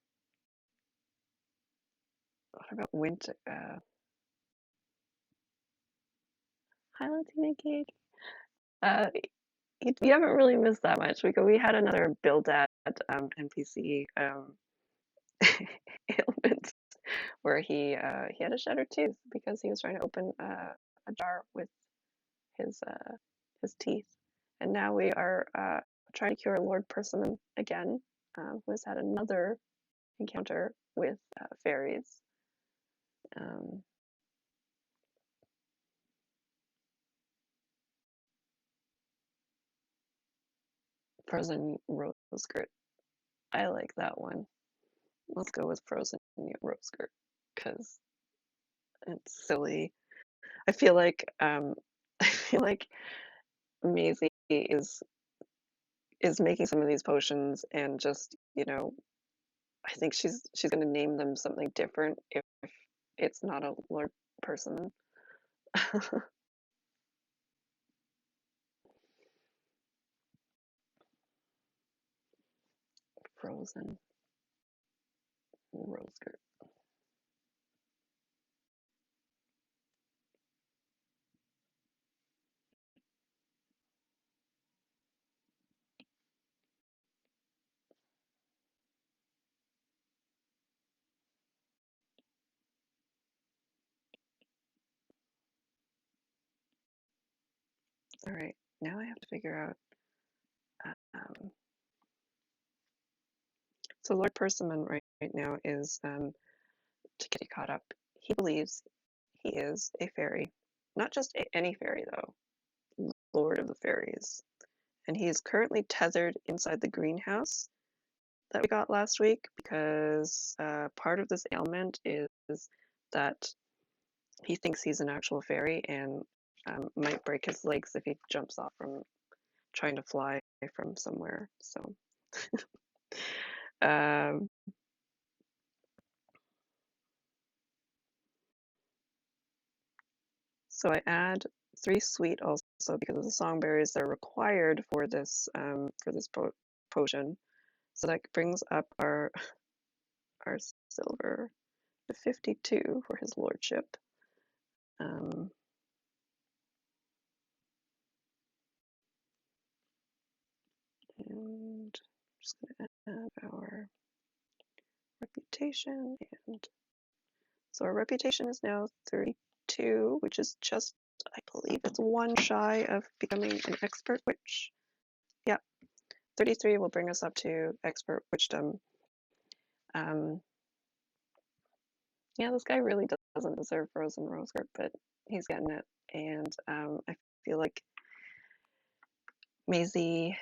S1: what about winter? Hi, Latina cake. Uh, you haven't really missed that much. We had another Bildad NPC ailment where he had a shattered tooth because he was trying to open a jar with his teeth, and now we are trying to cure Lord Persimmon again, who has had another encounter with fairies. Um, Frozen rose skirt. I like that one. Let's go with frozen rose skirt because it's silly. I feel like I feel like Maisie is making some of these potions and just, I think she's gonna name them something different if it's not a Lord Persimmon. Frozen rose skirt. All right, now I have to figure out. So Lord Persimmon right now is to get you caught up. He believes he is a fairy, not just any fairy though, Lord of the Fairies, and he is currently tethered inside the greenhouse that we got last week because part of this ailment is that he thinks he's an actual fairy and might break his legs if he jumps off from trying to fly from somewhere. Um, so I add 3 sweet also because of the songberries that are required for this potion. So that brings up our silver to 52 for his lordship. Um, and I'm just going to add our reputation. And so our reputation is now 32, which is just, I believe it's one shy of becoming an expert witch. Yeah, 33 will bring us up to expert witchdom. Yeah, this guy really doesn't deserve frozen rose skirt, but he's getting it. And I feel like Maisie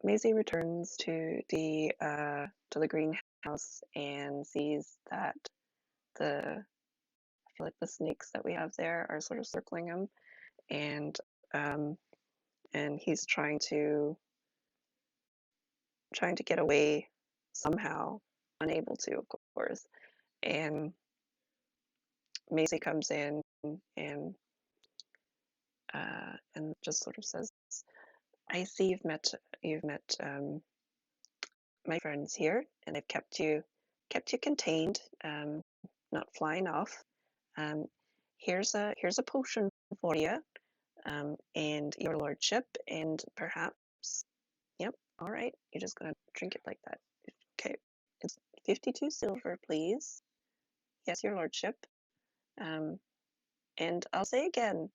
S1: Maisie returns to the greenhouse and sees that I feel like the snakes that we have there are sort of circling him, and um, and he's trying to get away somehow, unable to, of course. And Maisie comes in and just sort of says, "I see you've met my friends here, and they've kept you contained, not flying off. Um, here's a potion for you, and your lordship, and perhaps, yep, all right, you're just gonna drink it like that. Okay, it's 52 silver, please. Yes, your lordship. Um, and I'll say again,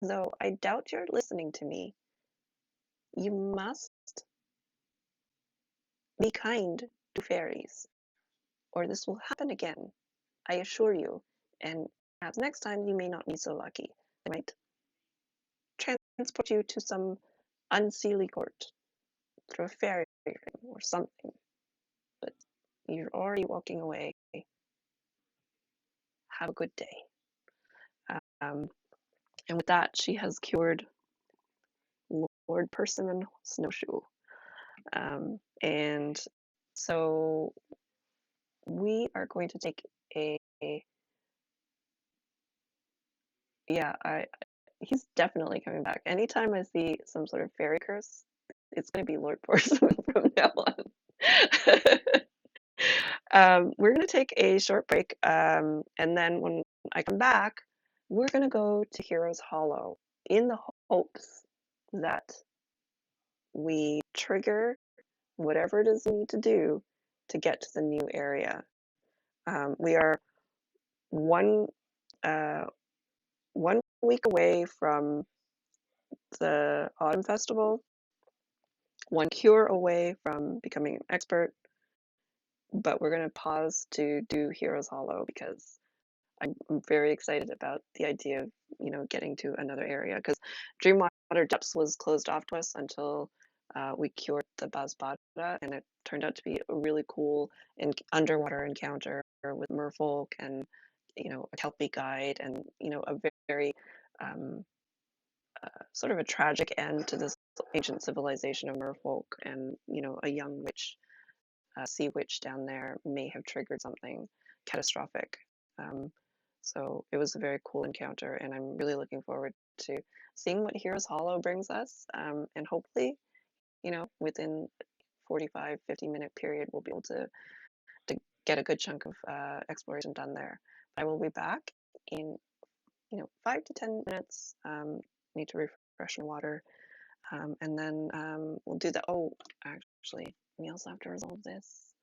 S1: though I doubt you're listening to me, you must be kind to fairies, or this will happen again. I assure you. And perhaps next time you may not be so lucky. They might transport you to some unseelie court through a fairy ring or something. But you're already walking away. Have a good day." Um, and with that, she has cured Lord Persimmon Snowshoe. And so we are going to take a yeah, he's definitely coming back. Anytime I see some sort of fairy curse, it's going to be Lord Porcelain from now on. We're going to take a short break, and then when I come back, we're going to go to Heroes Hollow in the hopes that we trigger whatever it is we need to do to get to the new area. We are one uh, 1 week away from the Autumn Festival, one cure away from becoming an expert, but we're going to pause to do Heroes Hollow because I'm very excited about the idea of, getting to another area because Dreamwater Depths was closed off to us until we cured the Basbada, and it turned out to be a really cool underwater encounter with merfolk and, a Kelpie guide and, a very um, sort of a tragic end to this ancient civilization of merfolk and, a young witch, sea witch down there may have triggered something catastrophic. Um, so it was a very cool encounter, and I'm really looking forward to seeing what Heroes Hollow brings us. And hopefully, within 45, 50-minute period, we'll be able to get a good chunk of exploration done there. I will be back in, 5 to 10 minutes. Need to refresh my water. And then we'll do the, oh, actually, we also have to resolve this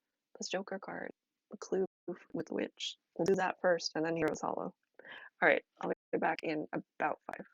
S1: Joker card, the clue with the witch. We'll do that first, and then Heroes Hollow. All right, I'll be back in about 5.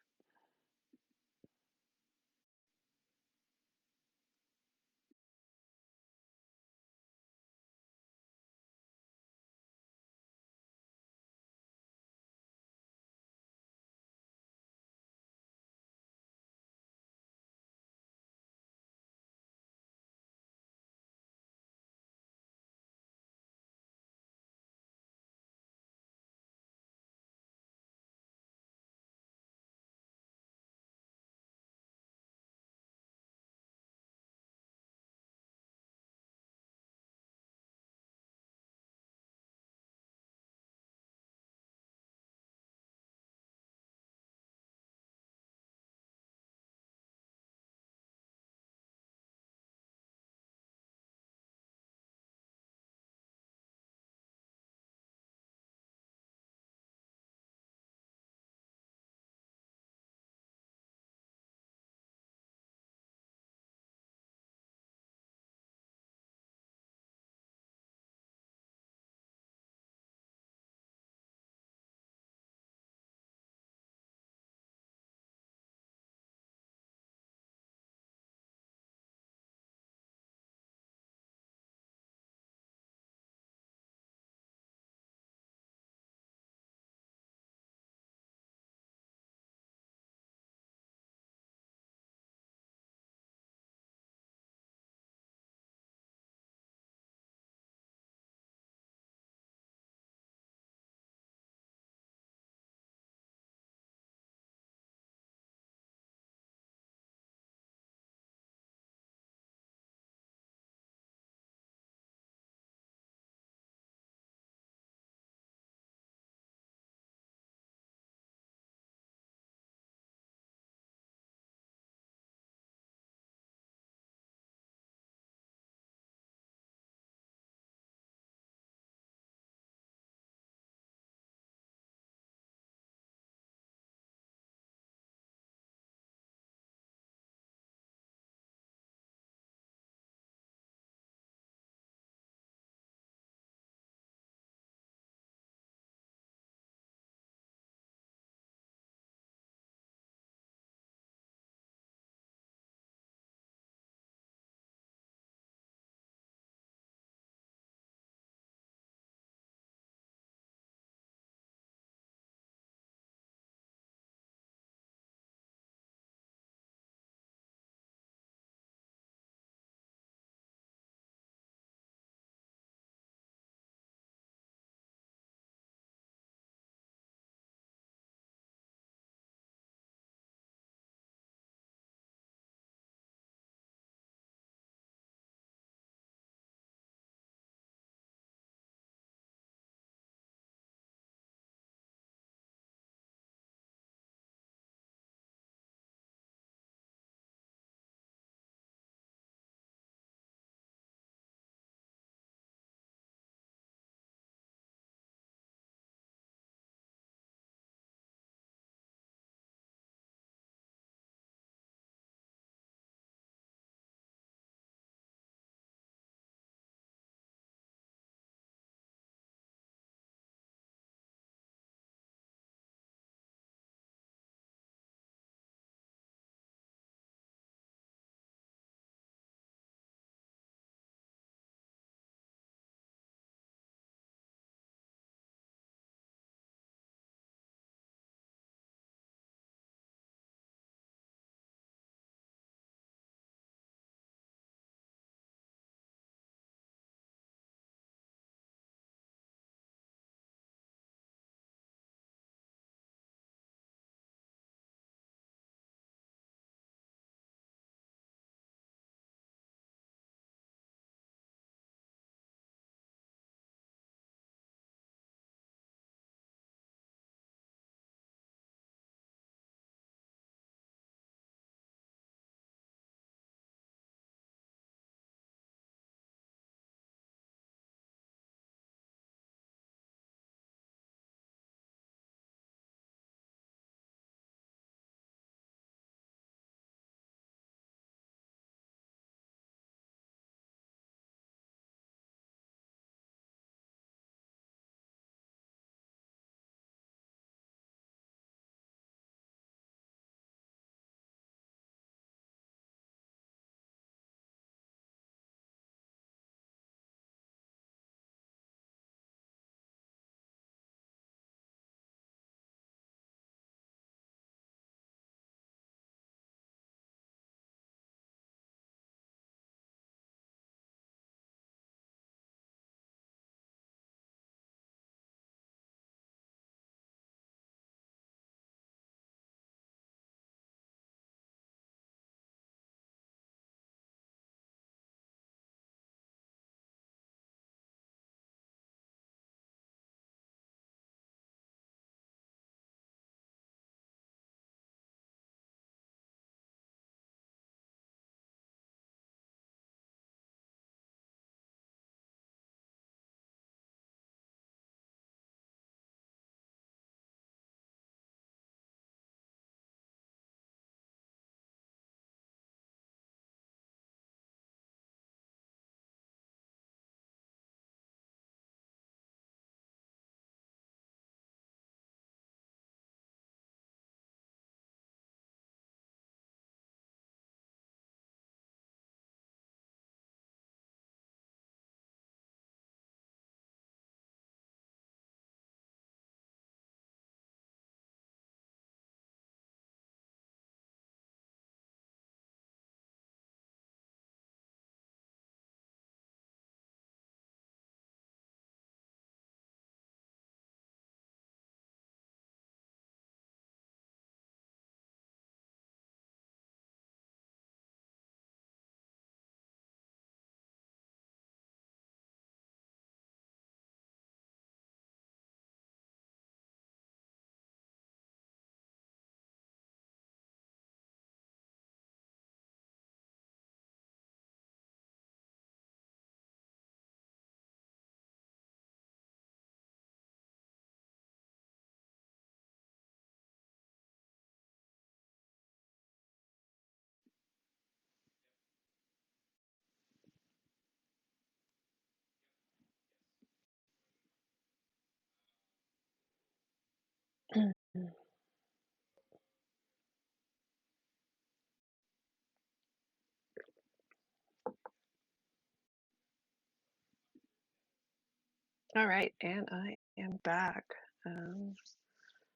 S1: All right, and I am back. Um,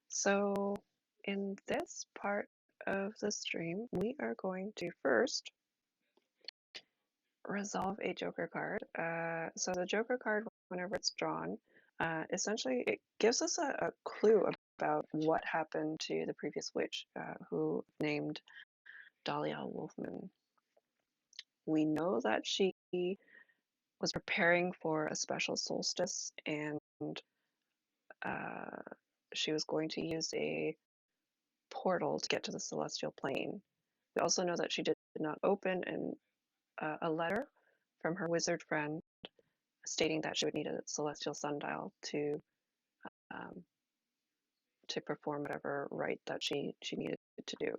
S1: so in this part of the stream, we are going to first resolve a Joker card. So the Joker card, whenever it's drawn, essentially it gives us a clue about what happened to the previous witch, who named Dahlia Wolfman. We know that she was preparing for a special solstice, and uh, she was going to use a portal to get to the celestial plane. We also know that she did not open a letter from her wizard friend stating that she would need a celestial sundial um, to perform whatever rite that she needed to do.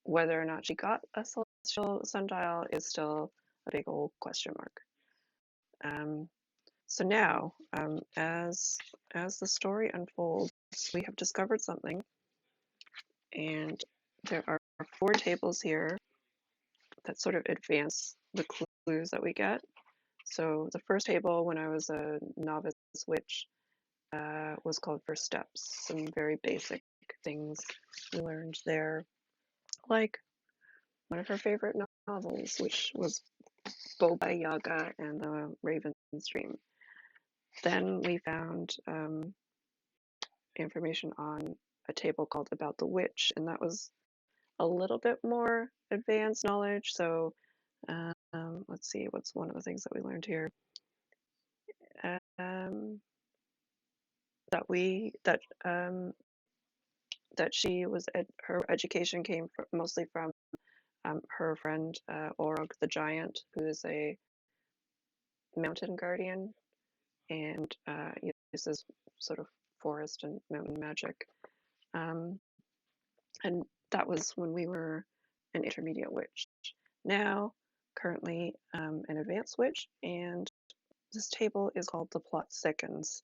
S1: Whether or not she got a celestial sundial is still a big old question mark. So now, as the story unfolds, we have discovered something, and there are 4 tables here that sort of advance the clues that we get. So the first table, when I was a novice witch, was called First Steps. Some very basic things we learned there, like one of her favorite novels, which was Baba Yaga and the Raven's Dream. Then we found information on a table called About the Witch, and that was a little bit more advanced knowledge. So let's see, what's one of the things that we learned here? Um, that we that she was her education came mostly from her friend Orog the Giant, who is a mountain guardian and uses sort of forest and mountain magic. Um, and that was when we were an intermediate witch. Now, currently an advanced witch, and this table is called The Plot Thickens.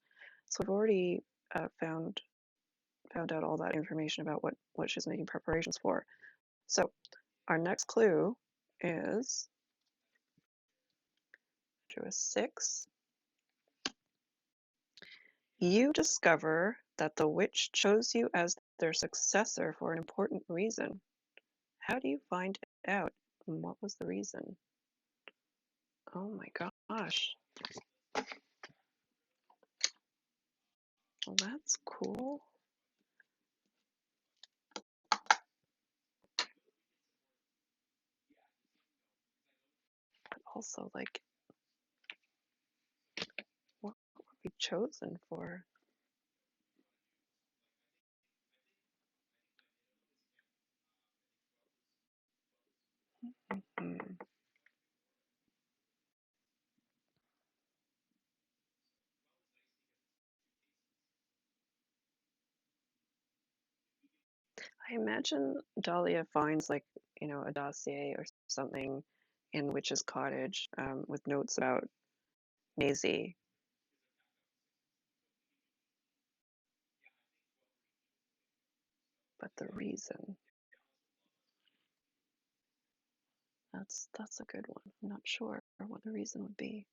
S1: So I've already found out all that information about what she's making preparations for. So our next clue is drew a 6. You discover that the witch chose you as their successor for an important reason. How do you find out? And what was the reason? Oh my gosh. Well, that's cool. But also, like, what were we chosen for? Hmm. I imagine Dahlia finds, like, a dossier or something in the witch's cottage with notes about Maisie. But the reason, that's a good one. I'm not sure what the reason would be.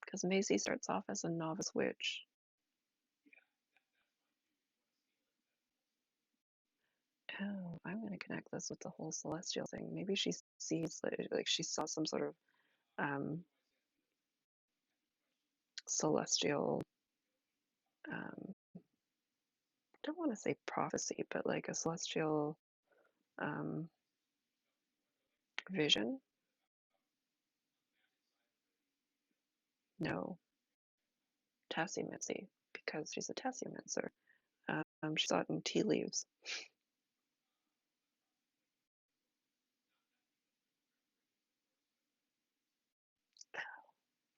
S1: Because Maisie starts off as a novice witch. Oh, I'm going to connect this with the whole celestial thing. Maybe she sees, like she saw some sort of um, celestial, I don't want to say prophecy, but like a celestial um, vision. No, tassiomancy, because she's a tassiomancer. She saw it in tea leaves.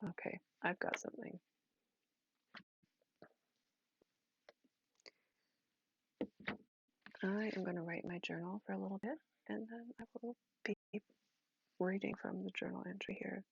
S1: Okay, I've got something. I am going to write my journal for a little bit, and then I will be reading from the journal entry here.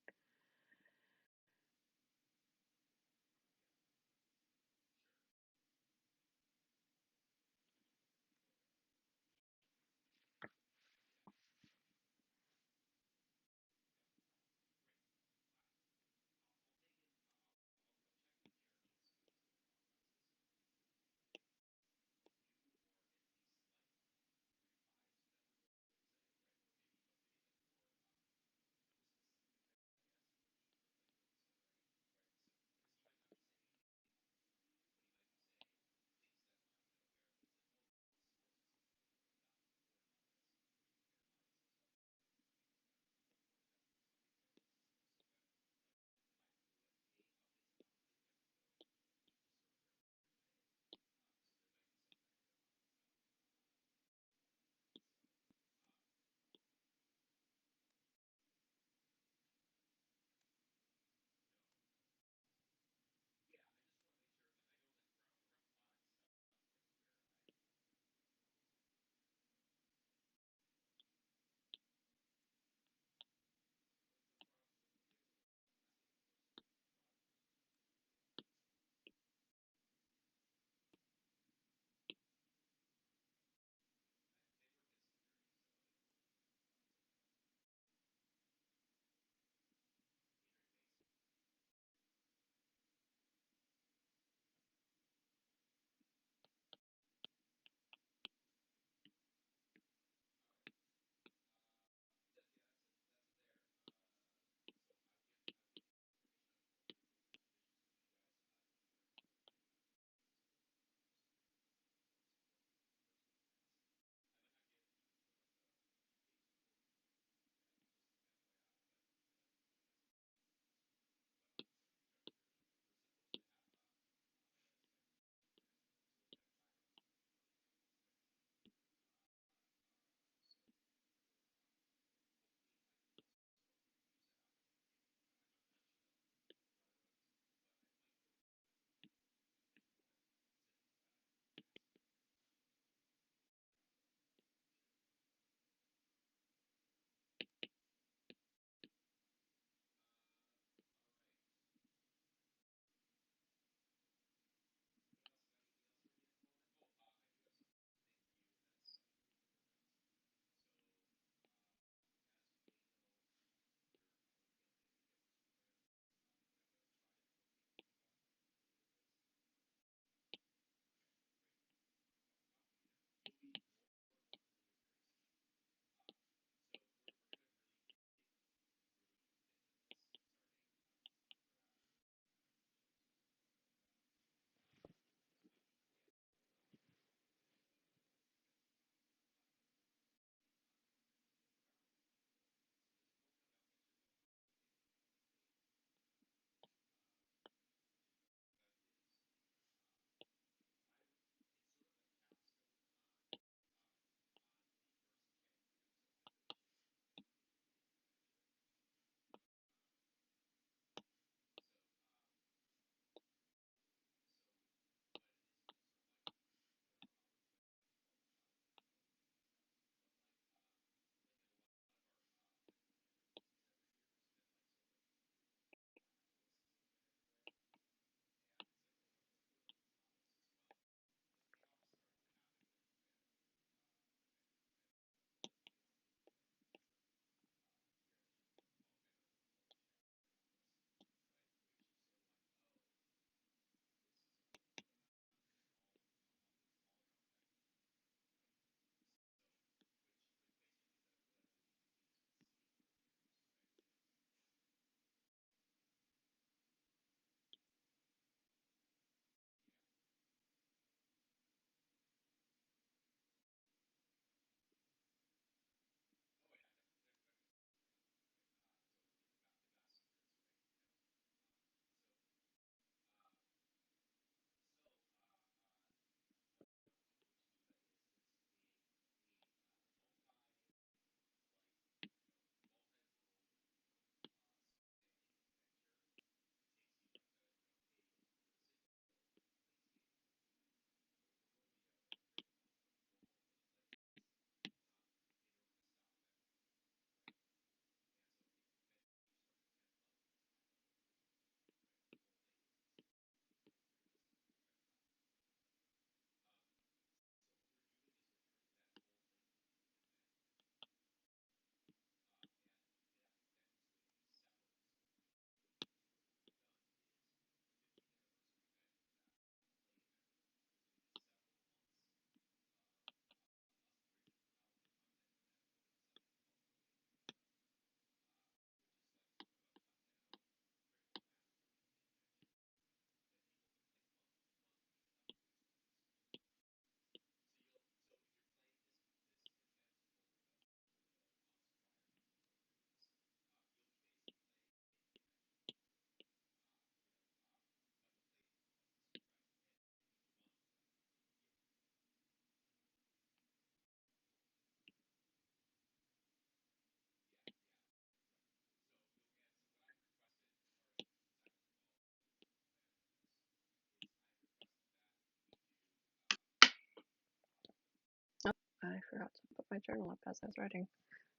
S1: I forgot to put my journal up as I was writing.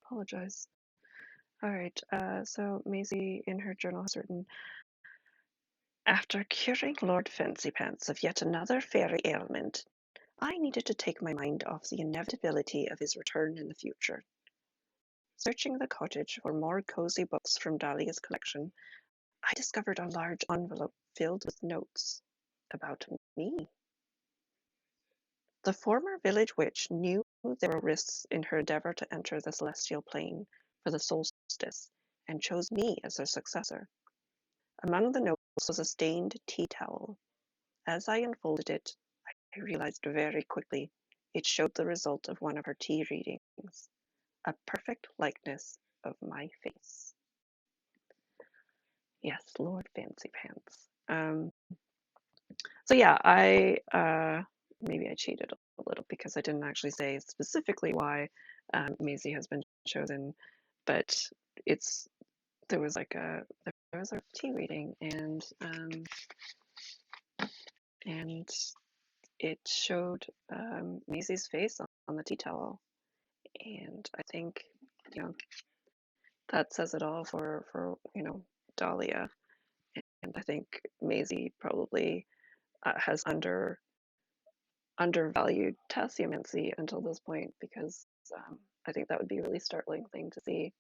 S1: Apologize. All right, so Maisie in her journal has written, after curing Lord Fancypants of yet another fairy ailment, I needed to take my mind off the inevitability of his return in the future. Searching the cottage for more cozy books from Dahlia's collection, I discovered a large envelope filled with notes about me. The former village witch knew there were risks in her endeavor to enter the celestial plane for the solstice and chose me as her successor. Among the notes was a stained tea towel. As I unfolded it, I realized very quickly it showed the result of one of her tea readings, a perfect likeness of my face. Yes, Lord Fancypants. So yeah, I maybe I cheated a little because I didn't actually say specifically why Maisie has been chosen, but it's there was a tea reading and it showed Maisie's face on the tea towel, and I think you know that says it all for Dahlia, and I think Maisie probably has undervalued tasseomancy until this point because I think that would be a really startling thing to see.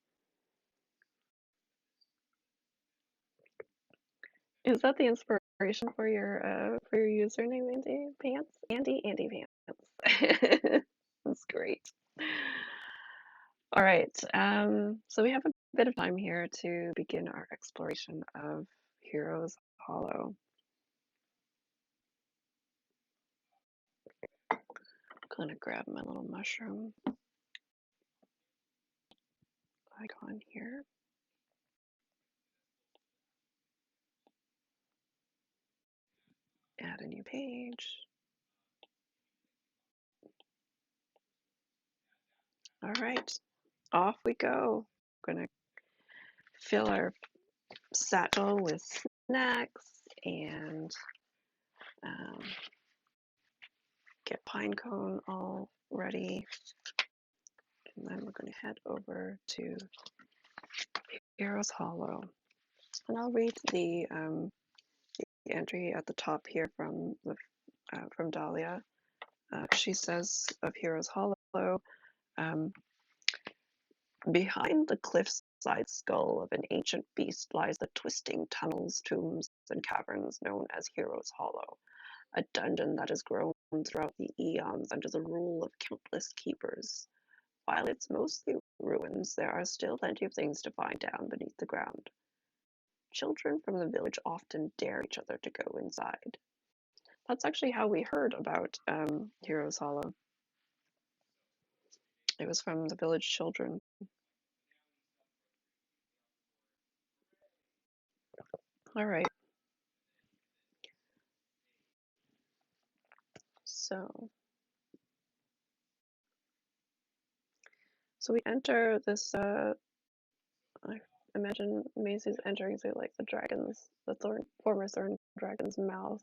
S1: Is that the inspiration for your username, Andy Pants? Andy Pants. That's great. All right. So we have a bit of time here to begin our exploration of Heroes Hollow. I'm gonna grab my little mushroom icon here. Add a new page. All right, off we go. Gonna fill our satchel with snacks and um, get pine cone all ready. And then we're going to head over to Heroes Hollow. And I'll read the entry at the top here from Dahlia. She says of Heroes Hollow, um, behind the cliffside skull of an ancient beast lies the twisting tunnels, tombs, and caverns known as Heroes Hollow, a dungeon that has grown throughout the eons under the rule of countless keepers. While it's mostly ruins, there are still plenty of things to find down beneath the ground. Children from the village often dare each other to go inside. That's actually how we heard about Heroes Hollow. It was from the village children. All right. So we enter this. I imagine Maisie's entering through like the former thorn dragon's mouth,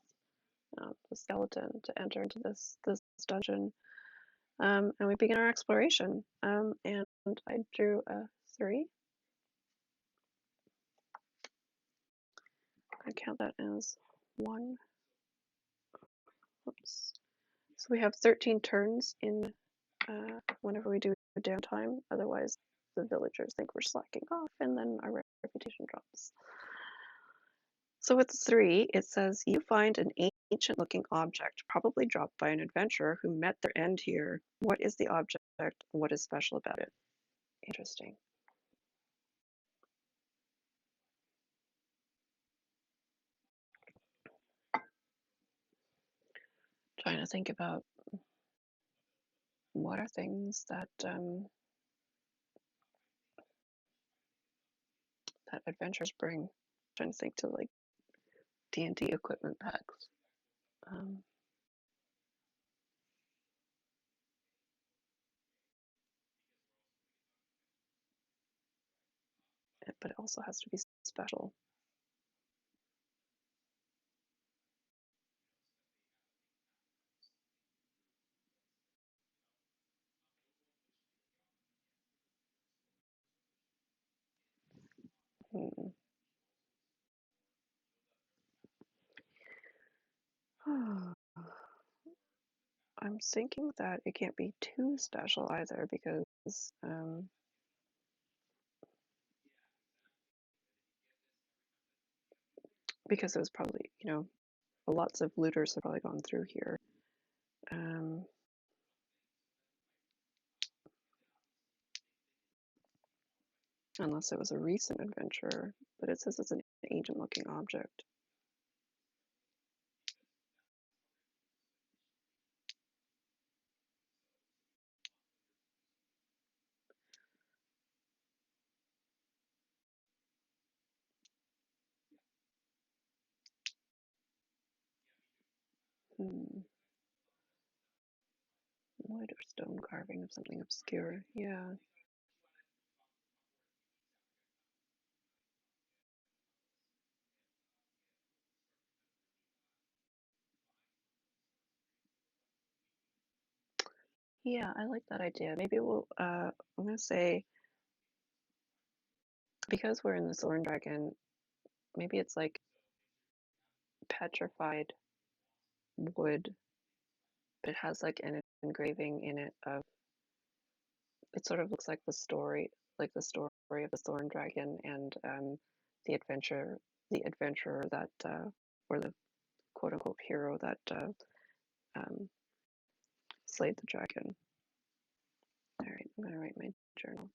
S1: the skeleton, to enter into this dungeon. And we begin our exploration. And I drew a 3. I count that as 1. Oops. So we have 13 turns in whenever we do downtime. Otherwise, the villagers think we're slacking off, and then our reputation drops. So with 3, it says you find an ancient-looking object, probably dropped by an adventurer who met their end here. What is the object? What is special about it? Interesting. Trying to think about what are things that that adventures bring. Trying to think to like D&D equipment packs. Um, but it also has to be special. I'm thinking that it can't be too special either because it was probably, lots of looters have probably gone through here. Um, Unless it was a recent adventure, but it says it's an ancient looking object. Hmm. Wood or stone carving of something obscure. Yeah. Yeah, I like that idea. Maybe I'm gonna say, because we're in the Thorn Dragon, maybe it's like petrified wood, but it has like an engraving in it of, it sort of looks like the story of the Thorn Dragon and the adventure, the adventurer that, or the quote unquote hero that um, slayed the dragon. All right, I'm gonna write my journal.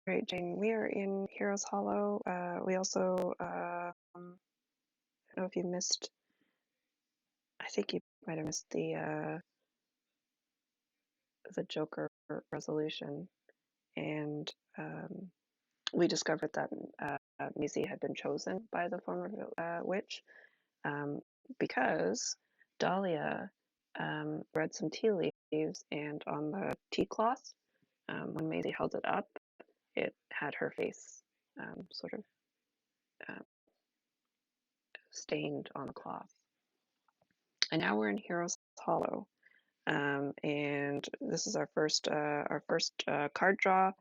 S1: right, Jane. We are in Heroes Hollow. We also, I don't know if you missed. I think you might have missed the Joker resolution, and we discovered that Maisie had been chosen by the former witch um, because Dahlia read some tea leaves, and on the tea cloth, when Maisie held it up, it had her face sort of uh, stained on the cloth. And now we're in Heroes Hollow, and this is our first card draw.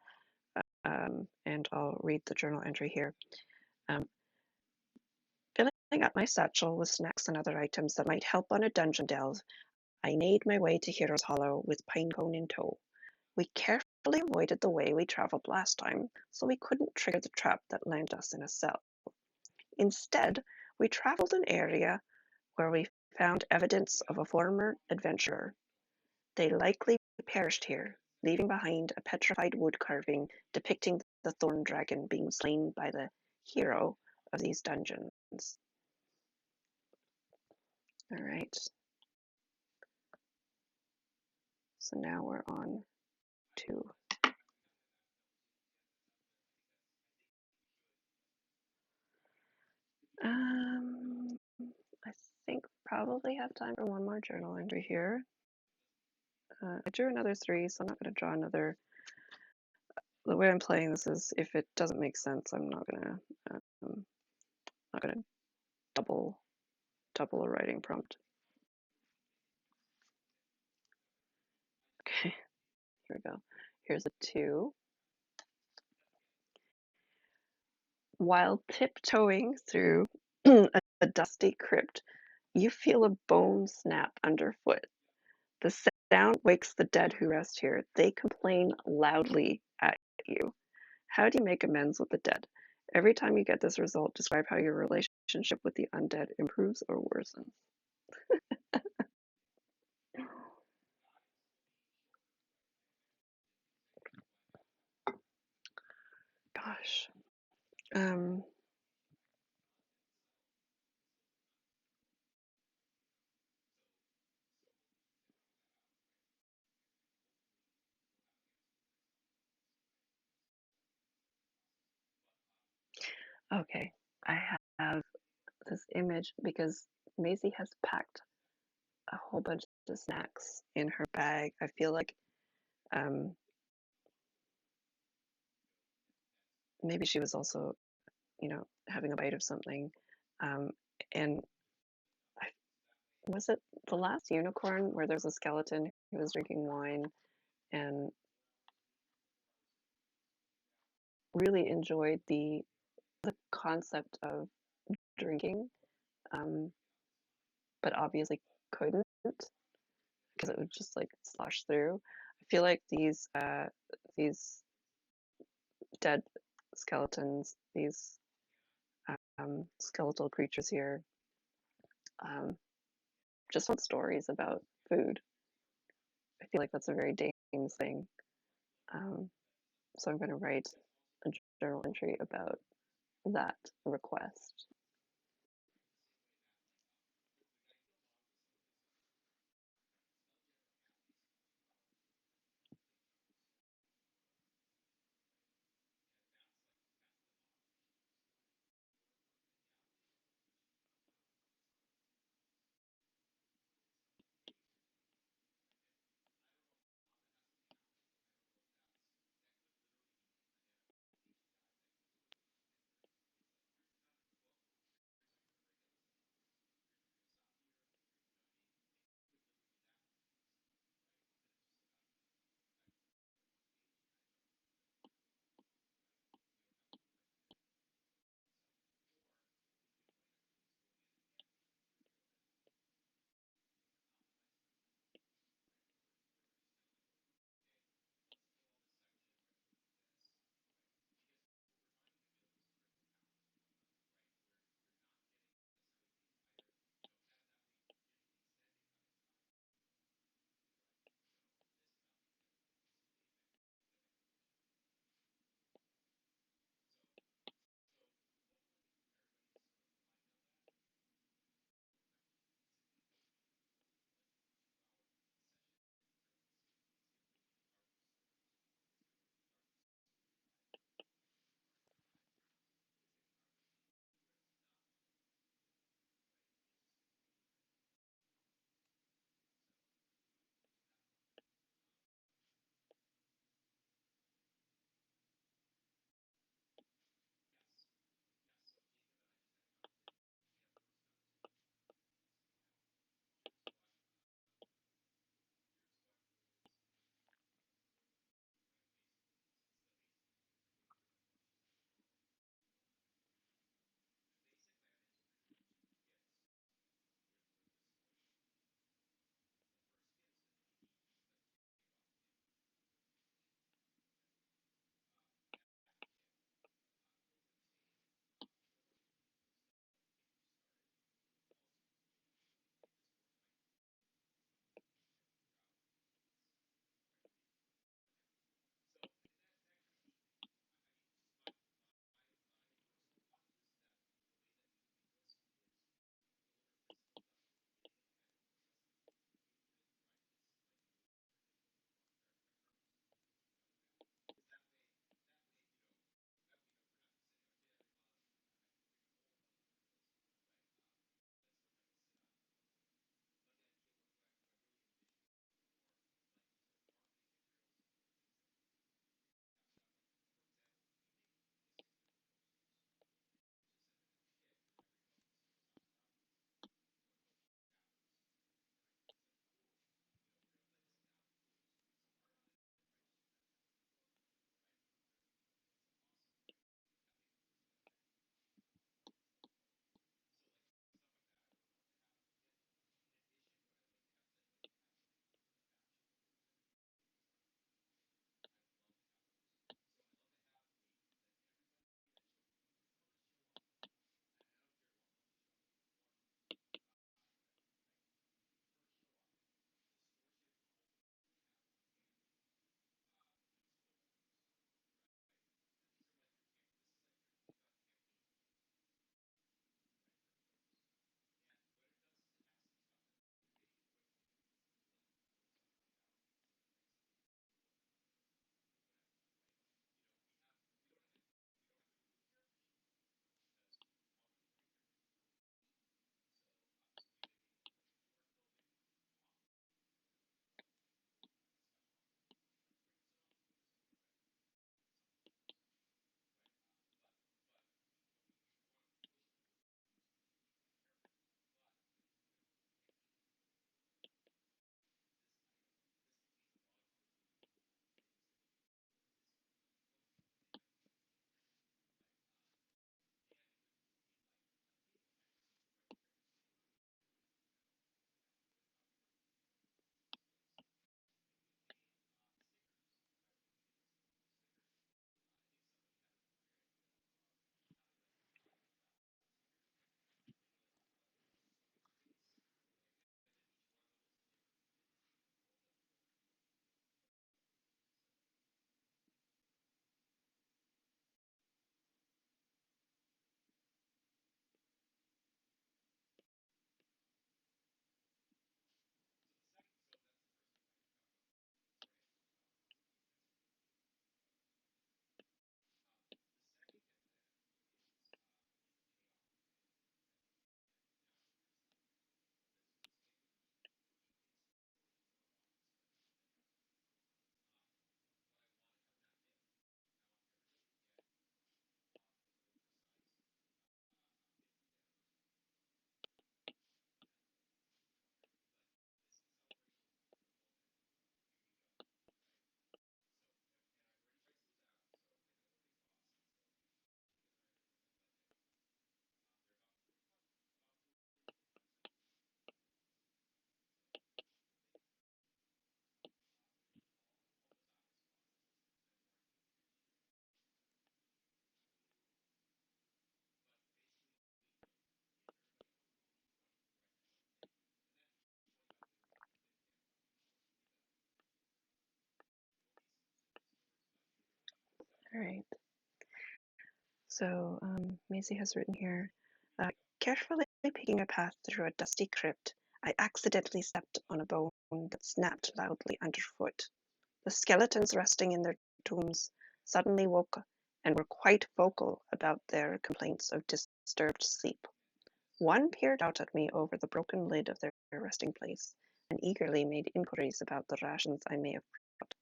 S1: And I'll read the journal entry here. Um, Filling up my satchel with snacks and other items that might help on a dungeon delve, I made my way to Heroes Hollow with Pinecone in tow. We carefully avoided the way we traveled last time, so we couldn't trigger the trap that landed us in a cell. Instead, we traveled an area where we found evidence of a former adventurer. They likely perished here, leaving behind a petrified wood carving depicting the thorn dragon being slain by the hero of these dungeons. All right. So now we're on to I think probably have time for one more journal entry here. I drew another 3, so I'm not going to draw another. The way I'm playing this is if it doesn't make sense, I'm not going to double a writing prompt. Okay, here we go. Here's a 2. While tiptoeing through a dusty crypt, you feel a bone snap underfoot. The sound wakes the dead who rest here. They complain loudly at you. How do you make amends with the dead? Every time you get this result, describe how your relationship with the undead improves or worsens. Gosh. Okay. I have this image because Maisie has packed a whole bunch of snacks in her bag. I feel like um, maybe she was also, having a bite of something. Um, and I, was it the last unicorn where there's a skeleton who was drinking wine and really enjoyed the concept of drinking, um, but obviously couldn't because it would just like slosh through. I feel like these dead skeletons, these skeletal creatures here, um, just want stories about food. I feel like that's a very Danes thing. Um, so I'm going to write a journal entry about that request. All right. So Maisie has written here, carefully picking a path through a dusty crypt, I accidentally stepped on a bone that snapped loudly underfoot. The skeletons resting in their tombs suddenly woke and were quite vocal about their complaints of disturbed sleep. One peered out at me over the broken lid of their resting place and eagerly made inquiries about the rations I may have brought.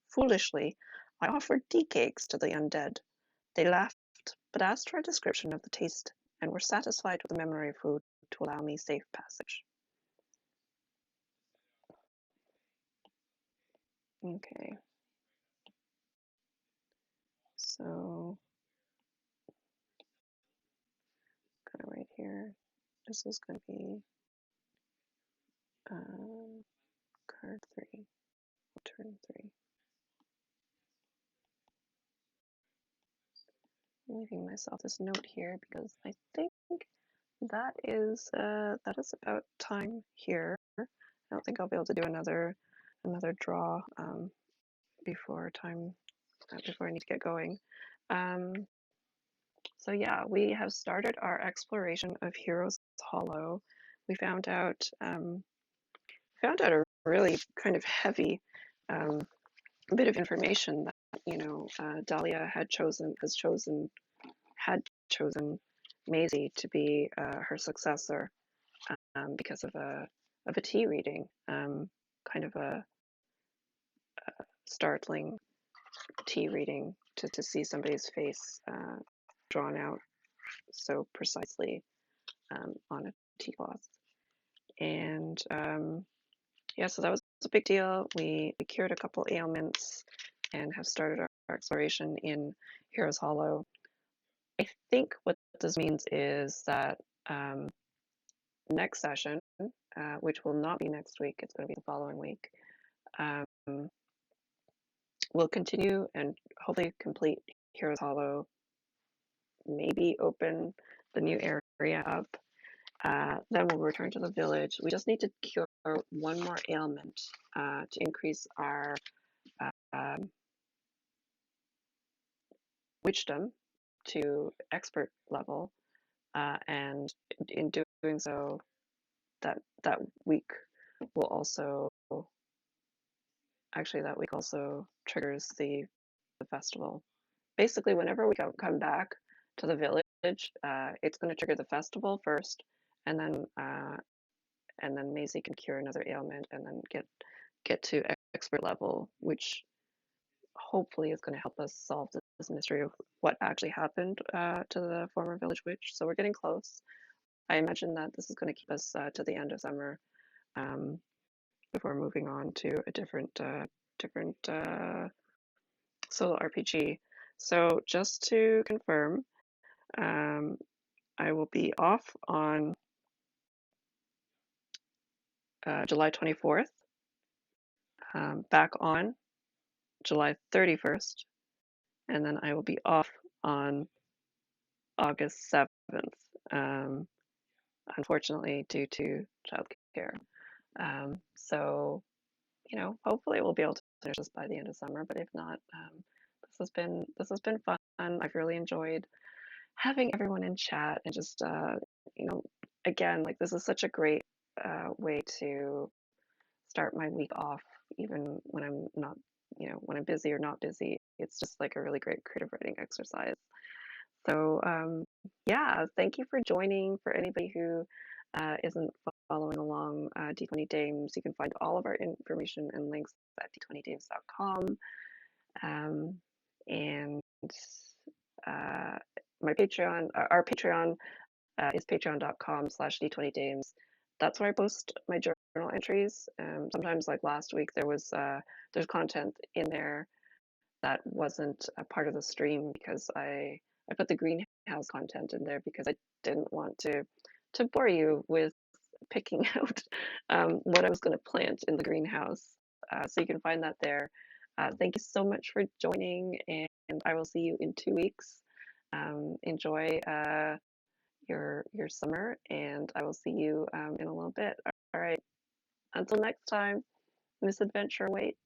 S1: Foolishly, I offered tea cakes to the undead. They laughed, but asked for a description of the taste and were satisfied with the memory of food to allow me safe passage. Okay, so kind of right here, this is going to be card 3, turn 3. I'm leaving myself this note here because I think that is about time here. I don't think I'll be able to do another draw before I need to get going. So yeah, we have started our exploration of Heroes Hollow. We found out a really kind of heavy bit of information that Dahlia had chosen Maisie to be her successor because of a tea reading, kind of a startling tea reading to see somebody's face drawn out so precisely on a tea cloth. And yeah, so that was a big deal. We cured a couple ailments and have started our exploration in Heroes Hollow. I think what this means is that next session, which will not be next week, it's going to be the following week, we'll continue and hopefully complete Heroes Hollow, maybe open the new area up. Then we'll return to the village. We just need to cure one more ailment to increase our um, witchdom to expert level, and in doing so, that week will also triggers the festival. Basically, whenever we come back to the village, it's going to trigger the festival first, and then Maisie can cure another ailment, and then get to expert level, which hopefully is going to help us solve this mystery of what actually happened to the former village witch. So we're getting close. I imagine that this is going to keep us to the end of summer um, before moving on to a different solo RPG. So just to confirm, I will be off on July 24th, back on July 31st, and then I will be off on August 7th, unfortunately due to childcare. So, hopefully we'll be able to finish this by the end of summer, but if not, this has been fun. I've really enjoyed having everyone in chat and just again, like this is such a great way to start my week off, even when I'm not, when I'm busy or not busy. It's just like a really great creative writing exercise. So yeah, thank you for joining. For anybody who isn't following along D20 Dames, you can find all of our information and links at d20dames.com. And my Patreon, our Patreon is patreon.com/d20dames. That's where I post my journal entries. Sometimes, like last week, there's content in there that wasn't a part of the stream because I put the greenhouse content in there because I didn't want to bore you with picking out what I was going to plant in the greenhouse. So you can find that there. Thank you so much for joining, and I will see you in 2 weeks. Enjoy your summer, and I will see you in a little bit. All right. Until next time, misadventure awaits.